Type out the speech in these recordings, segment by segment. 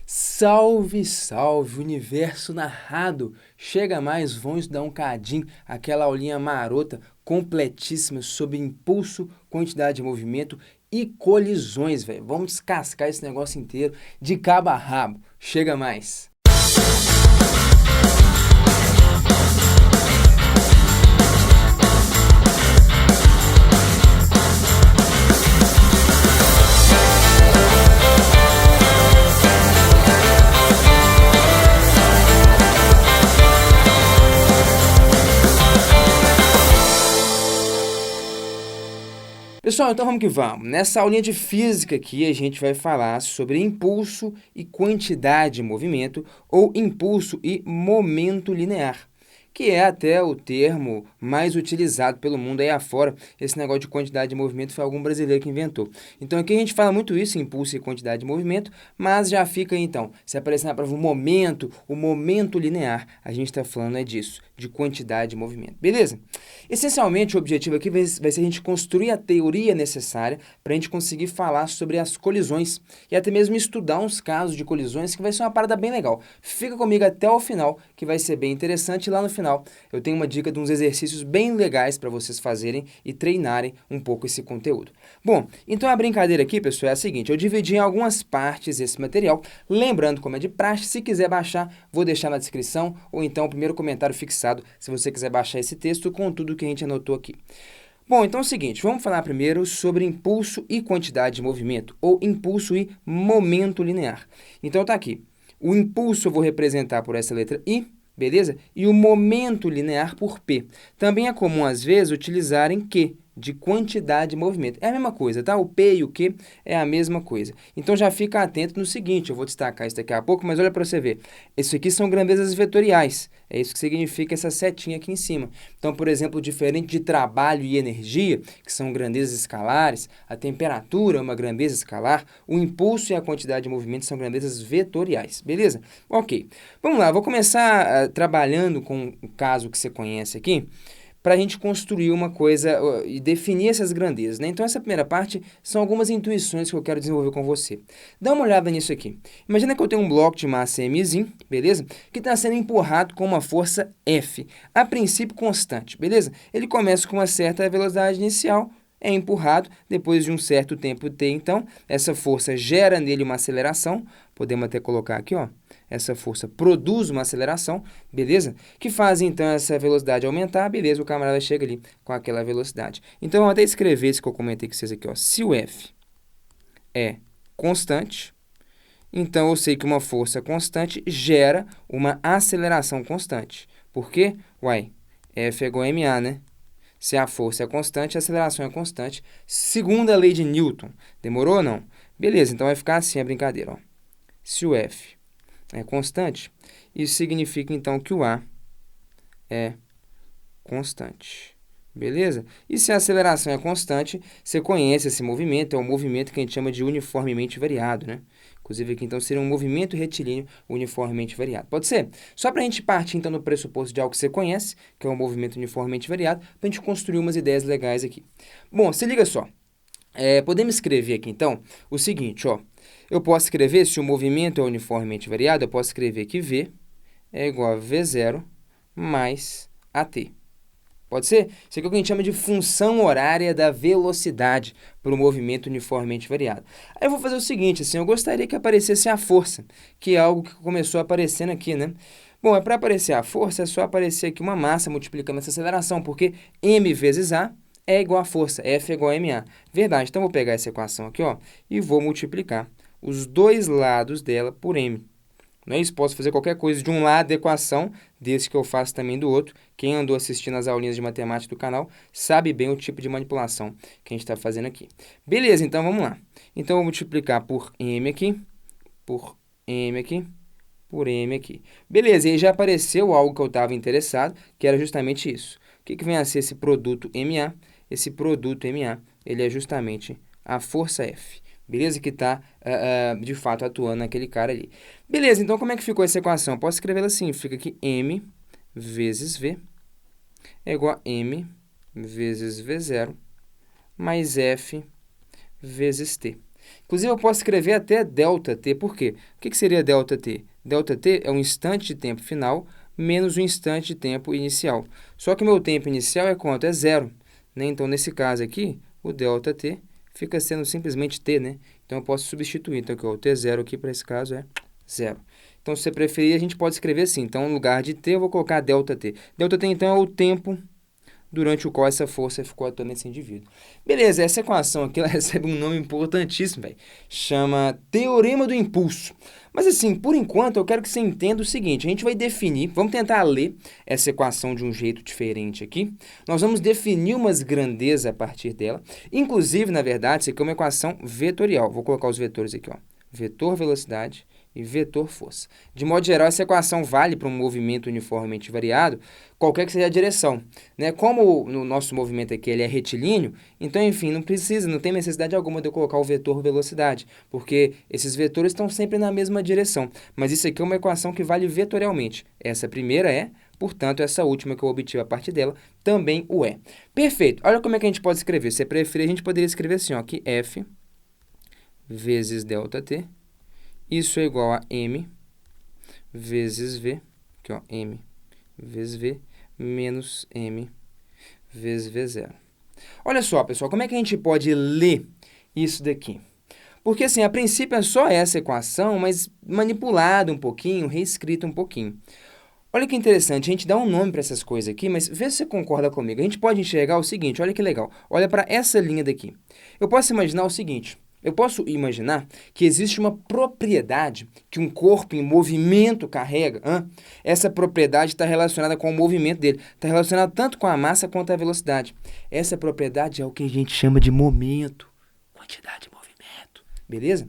Salve, salve, universo narrado! Chega mais, vamos estudar um cadinho, aquela aulinha marota, completíssima sobre impulso, quantidade de movimento e colisões, velho. Vamos descascar esse negócio inteiro de cabo a rabo. Chega mais! Pessoal, então vamos que vamos. Nessa aulinha de física aqui, a gente vai falar sobre impulso e quantidade de movimento, ou impulso e momento linear, que é até o termo mais utilizado pelo mundo aí afora. Esse negócio de quantidade de movimento foi algum brasileiro que inventou. Então aqui a gente fala muito isso, impulso e quantidade de movimento, mas já fica aí, então, se aparecer na prova o momento linear, a gente está falando disso, de quantidade de movimento, beleza? Essencialmente, o objetivo aqui vai ser a gente construir a teoria necessária para a gente conseguir falar sobre as colisões e até mesmo estudar uns casos de colisões que vai ser uma parada bem legal. Fica comigo até o final, que vai ser bem interessante. E lá no final eu tenho uma dica de uns exercícios bem legais para vocês fazerem e treinarem um pouco esse conteúdo. Bom, então a brincadeira aqui, pessoal, é a seguinte: eu dividi em algumas partes esse material. Lembrando, como é de praxe, se quiser baixar, vou deixar na descrição ou então o primeiro comentário fixado, se você quiser baixar esse texto com tudo que a gente anotou aqui. Bom, então é o seguinte, vamos falar primeiro sobre impulso e quantidade de movimento, ou impulso e momento linear. Então tá aqui, o impulso eu vou representar por essa letra I, beleza? E o momento linear por P. Também é comum, às vezes, utilizarem Q, de quantidade de movimento. É a mesma coisa, tá? O P e o Q é a mesma coisa. Então já fica atento no seguinte, eu vou destacar isso daqui a pouco, mas olha para você ver. Isso aqui são grandezas vetoriais. É isso que significa essa setinha aqui em cima. Então, por exemplo, diferente de trabalho e energia, que são grandezas escalares, a temperatura é uma grandeza escalar, o impulso e a quantidade de movimento são grandezas vetoriais, beleza? Ok. Vamos lá, vou começar trabalhando com o caso que você conhece aqui, para a gente construir uma coisa e definir essas grandezas, né? Então, essa primeira parte são algumas intuições que eu quero desenvolver com você. Dá uma olhada nisso aqui. Imagina que eu tenho um bloco de massa mzinho, beleza? Que está sendo empurrado com uma força F, a princípio constante, beleza? Ele começa com uma certa velocidade inicial, é empurrado, depois de um certo tempo t, então, essa força gera nele uma aceleração, podemos até colocar aqui, ó, essa força produz uma aceleração, beleza? Que faz, então, essa velocidade aumentar, beleza, o camarada chega ali com aquela velocidade. Então, eu vou até escrever isso que eu comentei com vocês aqui, ó, se o F é constante, então eu sei que uma força constante gera uma aceleração constante. Por quê? Uai, F é igual a ma, né? Se a força é constante, a aceleração é constante. Segunda lei de Newton. Demorou ou não? Beleza, então vai ficar assim a brincadeira, ó. Se o F é constante, isso significa então que o A é constante. Beleza? E se a aceleração é constante, você conhece esse movimento, é um movimento que a gente chama de uniformemente variado, né? Inclusive aqui, então, seria um movimento retilíneo uniformemente variado. Pode ser? Só para a gente partir, então, do pressuposto de algo que você conhece, que é um movimento uniformemente variado, para a gente construir umas ideias legais aqui. Bom, se liga só. Podemos escrever aqui, então, o seguinte, ó. Eu posso escrever, se o movimento é uniformemente variado, eu posso escrever que V é igual a V0 mais AT. Pode ser? Isso aqui é o que a gente chama de função horária da velocidade para o movimento uniformemente variado. Aí eu vou fazer o seguinte, assim, eu gostaria que aparecesse a força, que é algo que começou aparecendo aqui, né? Bom, para aparecer a força, é só aparecer aqui uma massa multiplicando essa aceleração, porque m vezes a é igual a força, F é igual a ma. Verdade, então eu vou pegar essa equação aqui, ó, e vou multiplicar os dois lados dela por m. Não é isso? Posso fazer qualquer coisa de um lado da equação, desse que eu faço também do outro. Quem andou assistindo as aulinhas de matemática do canal sabe bem o tipo de manipulação que a gente está fazendo aqui. Beleza, então vamos lá. Então, eu vou multiplicar por m aqui, por m aqui, por m aqui. Beleza, e aí já apareceu algo que eu estava interessado, que era justamente isso. O que vem a ser esse produto MA? Esse produto MA, ele é justamente a força F. Beleza? Que está, de fato, atuando naquele cara ali. Beleza, então como é que ficou essa equação? Eu posso escrevê-la assim, fica que m vezes v é igual a m vezes v0 mais f vezes t. Inclusive, eu posso escrever até ΔT. Por quê? O que seria ΔT? ΔT é um instante de tempo final menos um instante de tempo inicial. Só que o meu tempo inicial é quanto? É zero, né? Então, nesse caso aqui, o ΔT fica sendo simplesmente t, né? Então, eu posso substituir. Então, aqui, o T0 aqui, para esse caso, é zero. Então, se você preferir, a gente pode escrever assim. Então, no lugar de t, eu vou colocar ΔT. ΔT, então, é o tempo durante o qual essa força ficou atuando nesse indivíduo. Beleza, essa equação aqui ela recebe um nome importantíssimo, velho. Chama Teorema do Impulso. Mas assim, por enquanto, eu quero que você entenda o seguinte, a gente vai definir, vamos tentar ler essa equação de um jeito diferente aqui. Nós vamos definir umas grandezas a partir dela. Inclusive, na verdade, isso aqui é uma equação vetorial. Vou colocar os vetores aqui, ó. Vetor velocidade e vetor força. De modo geral, essa equação vale para um movimento uniformemente variado, qualquer que seja a direção, né? Como no nosso movimento aqui ele é retilíneo, então, enfim, não tem necessidade alguma de eu colocar o vetor velocidade, porque esses vetores estão sempre na mesma direção. Mas isso aqui é uma equação que vale vetorialmente. Essa primeira é, portanto, essa última que eu obtive a partir dela também o é. Perfeito. Olha como é que a gente pode escrever. Se você preferir, a gente poderia escrever assim, ó, que F vezes ΔT, isso é igual a M vezes V, aqui ó, M vezes V, menos M vezes V0. Olha só, pessoal, como é que a gente pode ler isso daqui? Porque, assim, a princípio é só essa equação, mas manipulada um pouquinho, reescrita um pouquinho. Olha que interessante, a gente dá um nome para essas coisas aqui, mas vê se você concorda comigo. A gente pode enxergar o seguinte, olha que legal. Olha para essa linha daqui. Eu posso imaginar o seguinte. Eu posso imaginar que existe uma propriedade que um corpo em movimento carrega. Essa propriedade está relacionada com o movimento dele. Está relacionada tanto com a massa quanto a velocidade. Essa propriedade é o que a gente chama de momento. Quantidade de movimento. Beleza?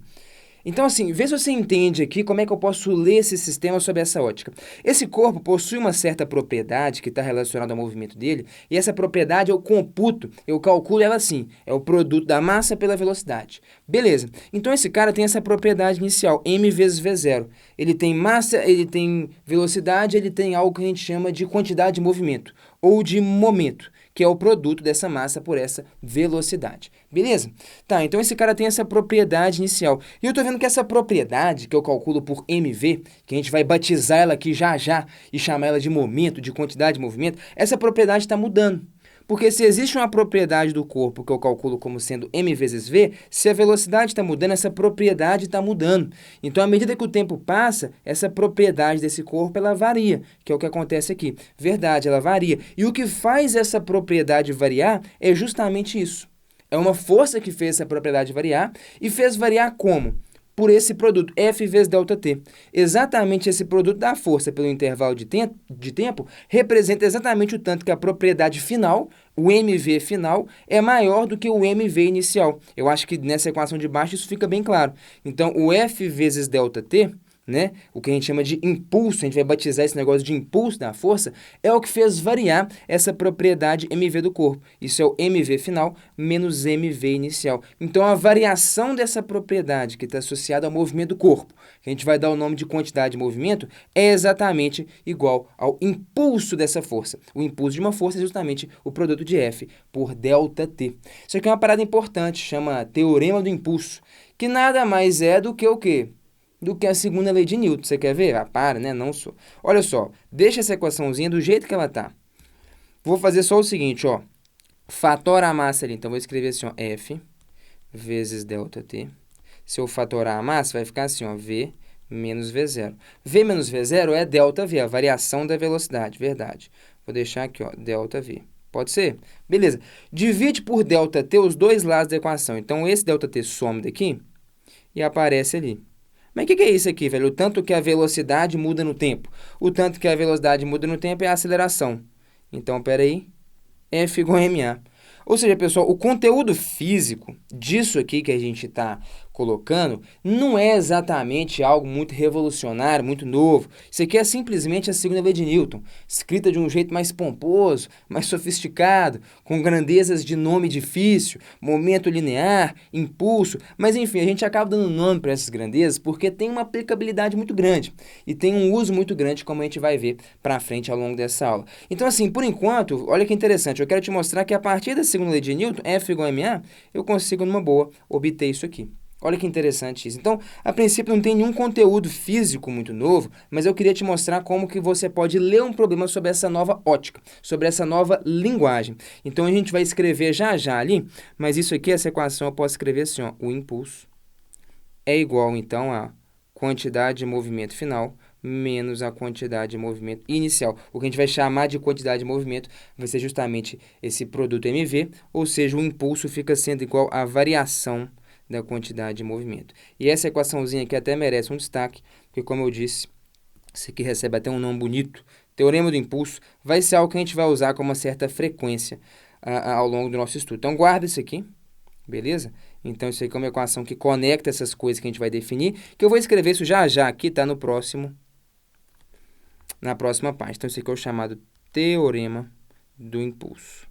Então, assim, vê se você entende aqui como é que eu posso ler esse sistema sob essa ótica. Esse corpo possui uma certa propriedade que está relacionada ao movimento dele, e essa propriedade eu computo, eu calculo ela assim, é o produto da massa pela velocidade. Beleza, então esse cara tem essa propriedade inicial, m vezes v0. Ele tem massa, ele tem velocidade, ele tem algo que a gente chama de quantidade de movimento, ou de momento, que é o produto dessa massa por essa velocidade. Beleza? Tá, então esse cara tem essa propriedade inicial. E eu tô vendo que essa propriedade, que eu calculo por mv, que a gente vai batizar ela aqui já já e chamar ela de momento, de quantidade de movimento, essa propriedade está mudando. Porque se existe uma propriedade do corpo que eu calculo como sendo m vezes v, se a velocidade está mudando, essa propriedade está mudando. Então, à medida que o tempo passa, essa propriedade desse corpo, ela varia, que é o que acontece aqui. Verdade, ela varia. E o que faz essa propriedade variar é justamente isso. É uma força que fez essa propriedade variar e fez variar como? Por esse produto, F vezes ΔT. Exatamente esse produto da força pelo intervalo de tempo representa exatamente o tanto que a propriedade final, o mv final, é maior do que o mv inicial. Eu acho que nessa equação de baixo isso fica bem claro. Então, o F vezes ΔT, né, o que a gente chama de impulso, a gente vai batizar esse negócio de impulso da força, é o que fez variar essa propriedade mv do corpo. Isso é o mv final menos mv inicial. Então, a variação dessa propriedade que está associada ao movimento do corpo, que a gente vai dar o nome de quantidade de movimento, é exatamente igual ao impulso dessa força. O impulso de uma força é justamente o produto de F por ΔT. Isso aqui é uma parada importante, chama Teorema do Impulso, que nada mais é do que o quê? Do que a segunda lei de Newton. Você quer ver? Ah, para, né? Não sou. Olha só, deixa essa equaçãozinha do jeito que ela tá. Vou fazer só o seguinte, ó. Fatora a massa ali. Então, vou escrever assim, ó, F vezes ΔT. Se eu fatorar a massa, vai ficar assim, ó, V menos V0. V menos V0 é ΔV, a variação da velocidade, verdade. Vou deixar aqui, ó, ΔV. Pode ser? Beleza. Divide por ΔT os dois lados da equação. Então, esse ΔT some daqui e aparece ali. Mas o que é isso aqui, velho? O tanto que a velocidade muda no tempo. O tanto que a velocidade muda no tempo é a aceleração. Então, peraí, F igual a ma. Ou seja, pessoal, o conteúdo físico disso aqui que a gente está colocando não é exatamente algo muito revolucionário, muito novo. Isso aqui é simplesmente a segunda lei de Newton, escrita de um jeito mais pomposo, mais sofisticado, com grandezas de nome difícil, momento linear, impulso. Mas, enfim, a gente acaba dando nome para essas grandezas porque tem uma aplicabilidade muito grande e tem um uso muito grande, como a gente vai ver para frente ao longo dessa aula. Então, assim, por enquanto, olha que interessante, eu quero te mostrar que a partir da segunda lei de Newton, F igual a ma, eu consigo, numa boa, obter isso aqui. Olha que interessante isso. Então, a princípio não tem nenhum conteúdo físico muito novo, mas eu queria te mostrar como que você pode ler um problema sobre essa nova ótica, sobre essa nova linguagem. Então, a gente vai escrever já já ali, mas isso aqui, essa equação, eu posso escrever assim, ó, o impulso é igual, então, a quantidade de movimento final menos a quantidade de movimento inicial. O que a gente vai chamar de quantidade de movimento vai ser justamente esse produto mv, ou seja, o impulso fica sendo igual à variação da quantidade de movimento. E essa equaçãozinha aqui até merece um destaque, porque, como eu disse, isso aqui recebe até um nome bonito, teorema do impulso, vai ser algo que a gente vai usar com uma certa frequência ao longo do nosso estudo. Então, guarda isso aqui, beleza? Então, isso aqui é uma equação que conecta essas coisas que a gente vai definir, que eu vou escrever isso já já aqui, tá? Na próxima página. Então, isso aqui é o chamado teorema do impulso.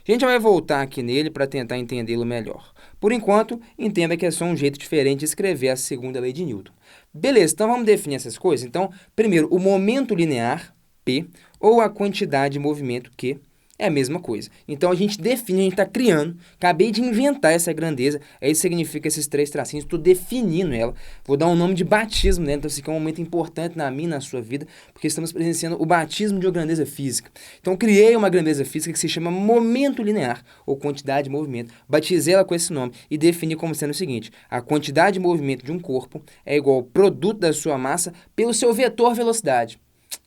A gente vai voltar aqui nele para tentar entendê-lo melhor. Por enquanto, entenda que é só um jeito diferente de escrever a segunda lei de Newton. Beleza, então vamos definir essas coisas? Então, primeiro, o momento linear, P, ou a quantidade de movimento, Q, é a mesma coisa. Então, a gente define, a gente está criando, acabei de inventar essa grandeza, aí significa esses três tracinhos, estou definindo ela, vou dar um nome de batismo, né? Então, isso aqui é um momento importante na minha e na sua vida, porque estamos presenciando o batismo de uma grandeza física. Então, criei uma grandeza física que se chama momento linear, ou quantidade de movimento, batizei ela com esse nome e defini como sendo o seguinte: a quantidade de movimento de um corpo é igual ao produto da sua massa pelo seu vetor velocidade.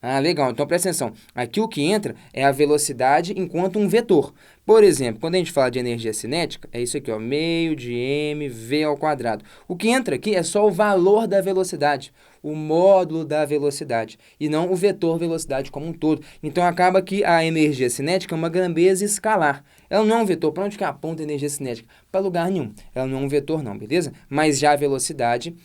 Ah, legal. Então, presta atenção. Aqui o que entra é a velocidade enquanto um vetor. Por exemplo, quando a gente fala de energia cinética, é isso aqui, ó, meio de mv ao quadrado. O que entra aqui é só o valor da velocidade, o módulo da velocidade, e não o vetor velocidade como um todo. Então, acaba que a energia cinética é uma grandeza escalar. Ela não é um vetor. Para onde que aponta a energia cinética? Para lugar nenhum. Ela não é um vetor, não, beleza? Mas já a velocidade,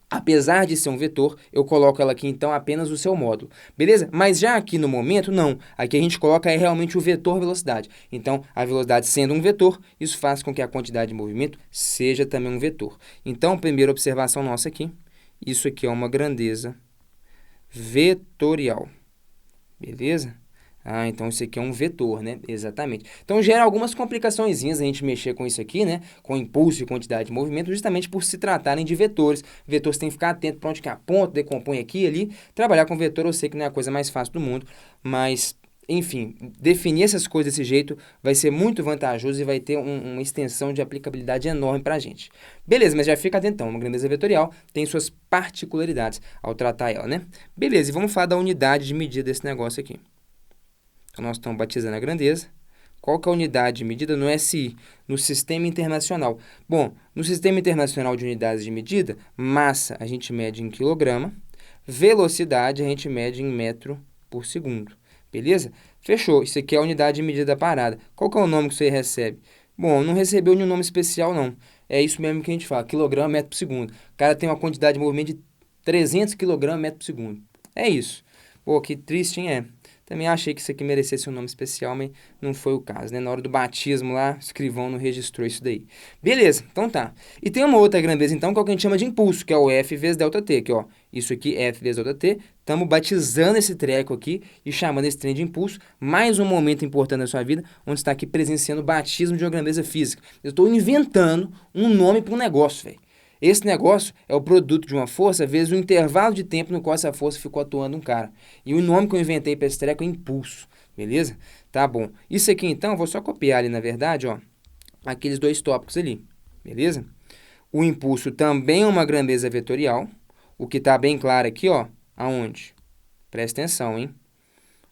apesar de ser um vetor, eu coloco ela aqui, então, apenas o seu módulo, beleza? Mas já aqui no momento, não. Aqui a gente coloca realmente o vetor velocidade. Então, a velocidade sendo um vetor, isso faz com que a quantidade de movimento seja também um vetor. Então, primeira observação nossa aqui, isso aqui é uma grandeza vetorial, beleza? Ah, então isso aqui é um vetor, né? Exatamente. Então gera algumas complicaçõezinhas a gente mexer com isso aqui, né? Com impulso e quantidade de movimento, justamente por se tratarem de vetores. Vetores tem que ficar atento para onde que aponta, decompõe aqui e ali. Trabalhar com vetor eu sei que não é a coisa mais fácil do mundo, mas, enfim, definir essas coisas desse jeito vai ser muito vantajoso e vai ter uma extensão de aplicabilidade enorme para a gente. Beleza, mas já fica atento, então, uma grandeza vetorial tem suas particularidades ao tratar ela, né? Beleza, e vamos falar da unidade de medida desse negócio aqui. Então, nós estamos batizando a grandeza. Qual que é a unidade de medida no SI, no Sistema Internacional? Bom, no Sistema Internacional de Unidades de Medida, massa a gente mede em quilograma, velocidade a gente mede em metro por segundo, beleza? Fechou, isso aqui é a unidade de medida da parada. Qual que é o nome que você recebe? Bom, não recebeu nenhum nome especial, não. É isso mesmo que a gente fala, quilograma, metro por segundo. O cara tem uma quantidade de movimento de 300 kg metro por segundo. É isso. Pô, que triste, hein? Também achei que isso aqui merecesse um nome especial, mas não foi o caso, né? Na hora do batismo lá, o escrivão não registrou isso daí. Beleza, então tá. E tem uma outra grandeza, então, que é o que a gente chama de impulso, que é o F vezes ΔT, aqui, ó. Isso aqui, F vezes ΔT. Estamos batizando esse treco aqui e chamando esse trem de impulso. Mais um momento importante da sua vida, onde está aqui presenciando o batismo de uma grandeza física. Eu estou inventando um nome para um negócio, velho. Esse negócio é o produto de uma força vezes o intervalo de tempo no qual essa força ficou atuando um cara. E o nome que eu inventei para esse treco é impulso, beleza? Tá bom. Isso aqui, então, eu vou só copiar ali, na verdade, ó, aqueles dois tópicos ali, beleza? O impulso também é uma grandeza vetorial, o que está bem claro aqui, ó, aonde? Presta atenção, hein?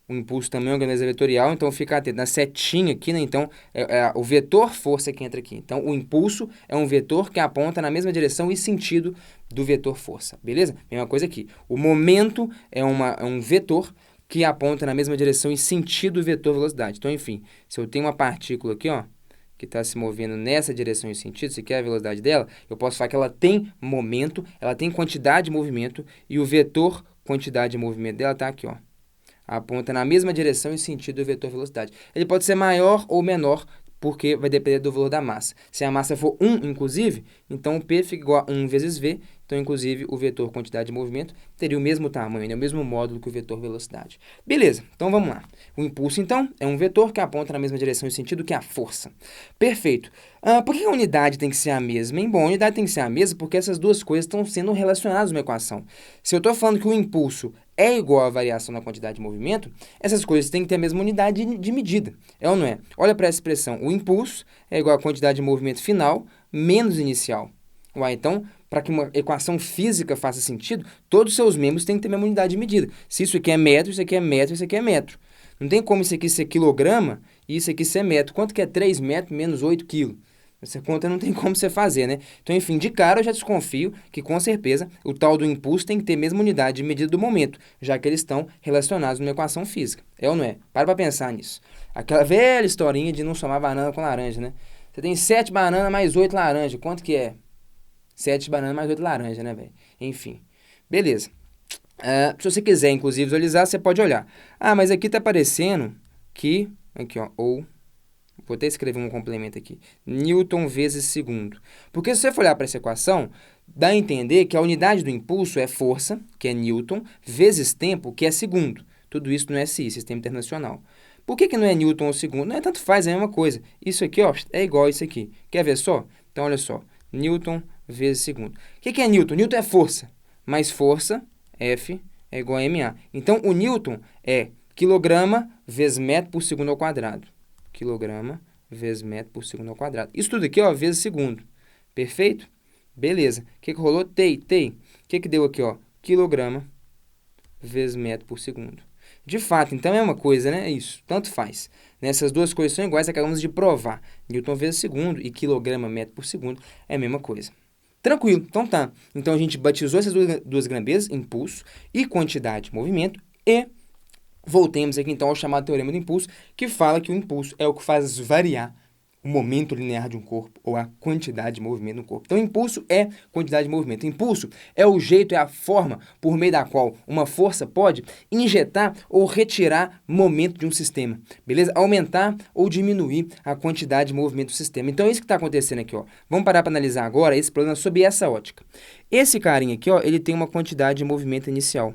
O impulso também é uma grandeza vetorial, então fica atento. Na setinha aqui, né? Então, é o vetor força que entra aqui. Então, o impulso é um vetor que aponta na mesma direção e sentido do vetor força, beleza? Mesma coisa aqui. O momento é um vetor que aponta na mesma direção e sentido do vetor velocidade. Então, enfim, se eu tenho uma partícula aqui, ó, que está se movendo nessa direção e sentido, se quer a velocidade dela, eu posso falar que ela tem momento, ela tem quantidade de movimento e o vetor quantidade de movimento dela está aqui, ó. Aponta na mesma direção e sentido do vetor velocidade. Ele pode ser maior ou menor porque vai depender do valor da massa. Se a massa for 1, inclusive, então o P fica igual a 1 vezes V, então, inclusive, o vetor quantidade de movimento teria o mesmo tamanho, né? O mesmo módulo que o vetor velocidade. Beleza, então vamos lá. O impulso, então, é um vetor que aponta na mesma direção e sentido que a força. Perfeito. Por que a unidade tem que ser a mesma? Bom, a unidade tem que ser a mesma porque essas duas coisas estão sendo relacionadas numa equação. Se eu estou falando que o impulso é igual à variação na quantidade de movimento, essas coisas têm que ter a mesma unidade de medida. É ou não é? Olha para essa expressão. O impulso é igual à quantidade de movimento final menos inicial. Uai, então, para que uma equação física faça sentido, todos os seus membros têm que ter a mesma unidade de medida. Se isso aqui é metro, isso aqui é metro, isso aqui é metro. Não tem como isso aqui ser quilograma e isso aqui ser metro. Quanto que é 3 metros menos 8 quilos? Essa conta não tem como você fazer, né? Então, enfim, de cara eu já desconfio que, com certeza, o tal do impulso tem que ter a mesma unidade de medida do momento, já que eles estão relacionados numa equação física. É ou não é? Para pensar nisso. Aquela velha historinha de não somar banana com laranja, né? Você tem 7 bananas mais 8 laranjas. Quanto que é? 7 bananas mais 8 laranja, né, velho? Enfim. Beleza. Se você quiser, inclusive, visualizar, você pode olhar. Mas aqui tá aparecendo que... Aqui, ó. Ou... Vou até escrever um complemento aqui. Newton vezes segundo. Porque se você for olhar para essa equação, dá a entender que a unidade do impulso é força, que é Newton, vezes tempo, que é segundo. Tudo isso no SI, Sistema Internacional. Por que não é Newton ou segundo? Não é tanto faz, é a mesma coisa. Isso aqui, ó, é igual a isso aqui. Quer ver só? Então, olha só. Newton vezes segundo. O que é Newton? Newton é força. Mais força, F, é igual a MA. Então, o Newton é quilograma vezes metro por segundo ao quadrado. Quilograma vezes metro por segundo ao quadrado. Isso tudo aqui, ó, vezes segundo. Perfeito? Beleza. O que rolou? Tei. O que deu aqui, ó? Quilograma vezes metro por segundo. De fato, então é uma coisa, né? É isso. Tanto faz. Essas duas coisas são iguais, acabamos de provar. Newton vezes segundo e quilograma metro por segundo é a mesma coisa. Tranquilo, então tá. Então a gente batizou essas duas grandezas, impulso e quantidade de movimento, e voltemos aqui então ao chamado teorema do impulso, que fala que o impulso é o que faz variar o momento linear de um corpo, ou a quantidade de movimento no corpo. Então, impulso é quantidade de movimento. Impulso é o jeito, é a forma por meio da qual uma força pode injetar ou retirar momento de um sistema, beleza? Aumentar ou diminuir a quantidade de movimento do sistema. Então, é isso que está acontecendo aqui, ó. Vamos parar para analisar agora esse problema sob essa ótica. Esse carinha aqui, ó, ele tem uma quantidade de movimento inicial,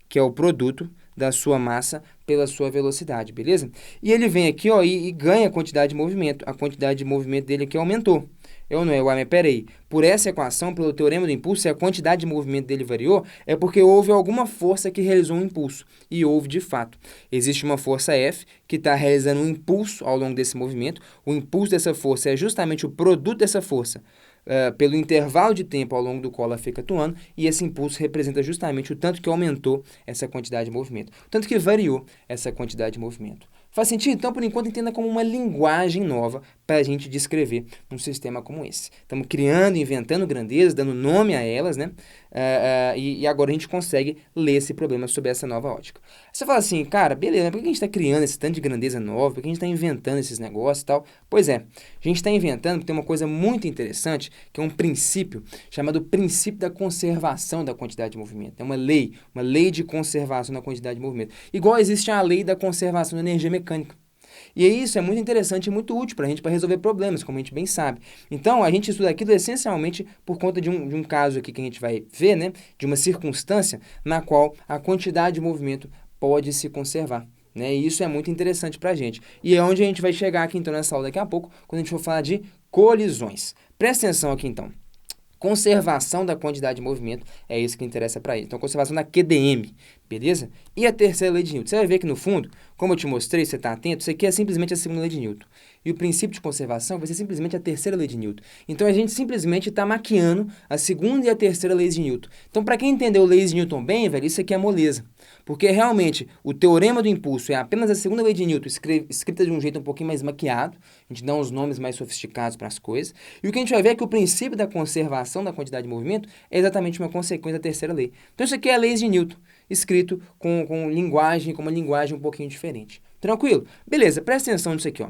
que é o produto da sua massa pela sua velocidade, beleza? E ele vem aqui, ó, e ganha a quantidade de movimento. A quantidade de movimento dele aqui aumentou. Eu não é, mas peraí. Por essa equação, pelo teorema do impulso, se a quantidade de movimento dele variou, é porque houve alguma força que realizou um impulso. E houve de fato. Existe uma força F que está realizando um impulso ao longo desse movimento. O impulso dessa força é justamente o produto dessa força, pelo intervalo de tempo ao longo do qual ela fica atuando, e esse impulso representa justamente o tanto que aumentou essa quantidade de movimento, o tanto que variou essa quantidade de movimento. Faz sentido? Então, por enquanto, entenda como uma linguagem nova para a gente descrever um sistema como esse. Estamos criando, inventando grandezas, dando nome a elas, né? E agora a gente consegue ler esse problema sob essa nova ótica. Você fala assim, cara, beleza, mas por que a gente está criando esse tanto de grandeza nova? Por que a gente está inventando esses negócios e tal? Pois é, a gente está inventando porque tem uma coisa muito interessante, que é um princípio chamado princípio da conservação da quantidade de movimento. É uma lei de conservação da quantidade de movimento. Igual existe a lei da conservação da energia mecânica. E isso é muito interessante e muito útil para a gente, para resolver problemas, como a gente bem sabe. Então, a gente estuda aquilo essencialmente por conta de um caso aqui que a gente vai ver, né? De uma circunstância na qual a quantidade de movimento pode se conservar, né? E isso é muito interessante para a gente. E é onde a gente vai chegar aqui, então, nessa aula daqui a pouco, quando a gente for falar de colisões. Presta atenção aqui, então. Conservação da quantidade de movimento é isso que interessa para ele. Então, conservação da QDM, beleza? E a terceira lei de Newton. Você vai ver que, no fundo, como eu te mostrei, você está atento, isso aqui é simplesmente a segunda lei de Newton. E o princípio de conservação vai ser simplesmente a terceira lei de Newton. Então, a gente simplesmente está maquiando a segunda e a terceira lei de Newton. Então, para quem entendeu leis de Newton bem, velho, isso aqui é moleza. Porque, realmente, o teorema do impulso é apenas a segunda lei de Newton, escrita de um jeito um pouquinho mais maquiado. A gente dá uns nomes mais sofisticados para as coisas. E o que a gente vai ver é que o princípio da conservação da quantidade de movimento é exatamente uma consequência da terceira lei. Então, isso aqui é a lei de Newton, escrito com uma linguagem um pouquinho diferente. Tranquilo? Beleza, presta atenção nisso aqui, ó.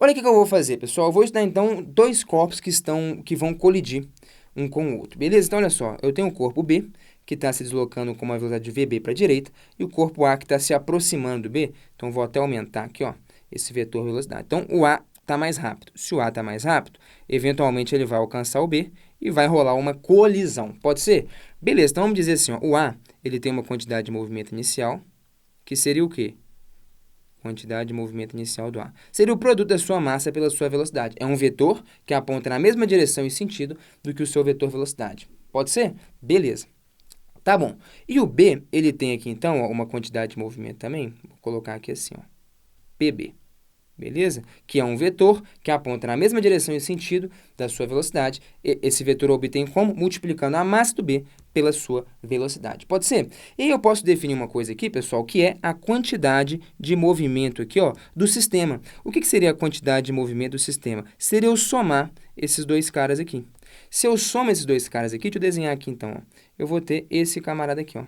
Olha o que eu vou fazer, pessoal. Eu vou estudar, então, dois corpos que vão colidir um com o outro. Beleza? Então, olha só. Eu tenho o corpo B, que está se deslocando com uma velocidade de VB para a direita, e o corpo A, que está se aproximando do B. Então, vou até aumentar aqui, ó, esse vetor velocidade. Então, o A está mais rápido. Se o A está mais rápido, eventualmente ele vai alcançar o B e vai rolar uma colisão. Pode ser? Beleza, então vamos dizer assim, ó, o A ele tem uma quantidade de movimento inicial, que seria o quê? Quantidade de movimento inicial do A. Seria o produto da sua massa pela sua velocidade. É um vetor que aponta na mesma direção e sentido do que o seu vetor velocidade. Pode ser? Beleza. Tá bom. E o B, ele tem aqui, então, ó, uma quantidade de movimento também. Vou colocar aqui assim, ó, PB. Beleza? Que é um vetor que aponta na mesma direção e sentido da sua velocidade. Esse vetor obtém como? Multiplicando a massa do B pela sua velocidade. Pode ser? E aí eu posso definir uma coisa aqui, pessoal, que é a quantidade de movimento aqui, ó, do sistema. O que seria a quantidade de movimento do sistema? Seria eu somar esses dois caras aqui. Se eu somo esses dois caras aqui, deixa eu desenhar aqui então, ó, eu vou ter esse camarada aqui, ó.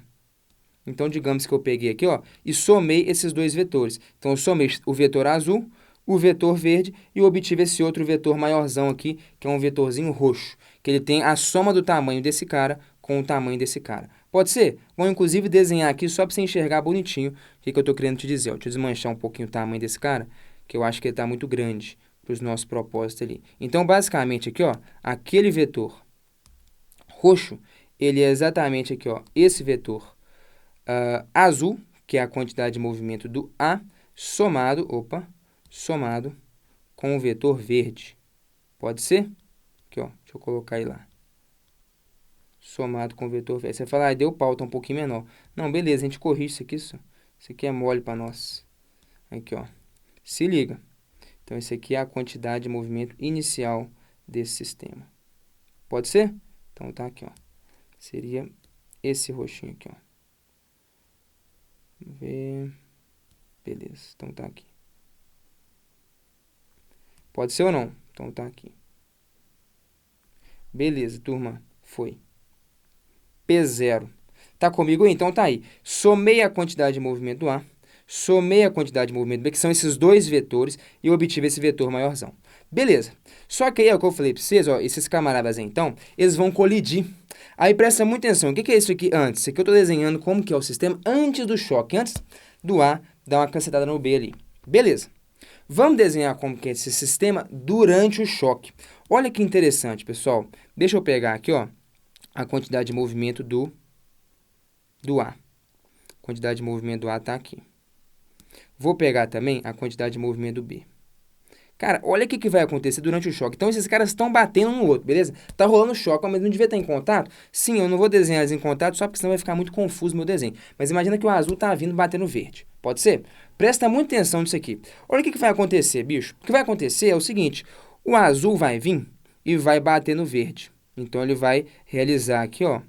Então, digamos que eu peguei aqui, ó, e somei esses dois vetores. Então, eu somei o vetor azul, o vetor verde e eu obtive esse outro vetor maiorzão aqui, que é um vetorzinho roxo, que ele tem a soma do tamanho desse cara com o tamanho desse cara. Pode ser? Vou, inclusive, desenhar aqui só para você enxergar bonitinho o que eu estou querendo te dizer. Ó. Deixa eu desmanchar um pouquinho o tamanho desse cara, que eu acho que ele está muito grande para os nossos propósitos ali. Então, basicamente, aqui, ó, aquele vetor roxo, ele é exatamente aqui, ó, esse vetor azul, que é a quantidade de movimento do A, somado com o vetor verde. Pode ser? Aqui, ó, deixa eu colocar aí lá. Somado com o vetor verde. Você fala, deu pau, tá um pouquinho menor. Não, beleza, a gente corrige isso aqui, isso aqui é mole para nós. Aqui, ó, se liga. Então, esse aqui é a quantidade de movimento inicial desse sistema. Pode ser? Então, tá aqui, ó. Seria esse roxinho aqui, ó. Vamos ver. Beleza, então tá aqui. Pode ser ou não? Então tá aqui. Beleza, turma. Foi. P0. Tá comigo aí? Então tá aí. Somei a quantidade de movimento do A, somei a quantidade de movimento do B, que são esses dois vetores, e obtive esse vetor maiorzão. Beleza. Só que aí é o que eu falei para vocês, ó, esses camaradas aí, então, eles vão colidir. Aí presta muita atenção. O que é isso aqui antes? Isso aqui eu estou desenhando como que é o sistema antes do choque, antes do A dar uma cacetada no B ali. Beleza. Vamos desenhar como que é esse sistema durante o choque. Olha que interessante, pessoal. Deixa eu pegar aqui, ó, a quantidade de movimento do A. A quantidade de movimento do A está aqui. Vou pegar também a quantidade de movimento do B. Cara, olha o que vai acontecer durante o choque. Então, esses caras estão batendo um no outro, beleza? Tá rolando choque, mas não devia estar em contato? Sim, eu não vou desenhar eles em contato, só porque senão vai ficar muito confuso o meu desenho. Mas imagina que o azul tá vindo batendo no verde. Pode ser? Presta muita atenção nisso aqui. Olha o que vai acontecer, bicho. O que vai acontecer é o seguinte. O azul vai vir e vai bater no verde. Então, ele vai realizar aqui, ó,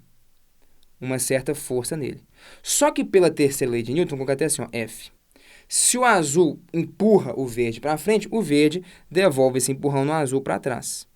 uma certa força nele. Só que pela terceira lei de Newton, vou colocar até assim, ó, F. Se o azul empurra o verde para frente, o verde devolve esse empurrão no azul para trás.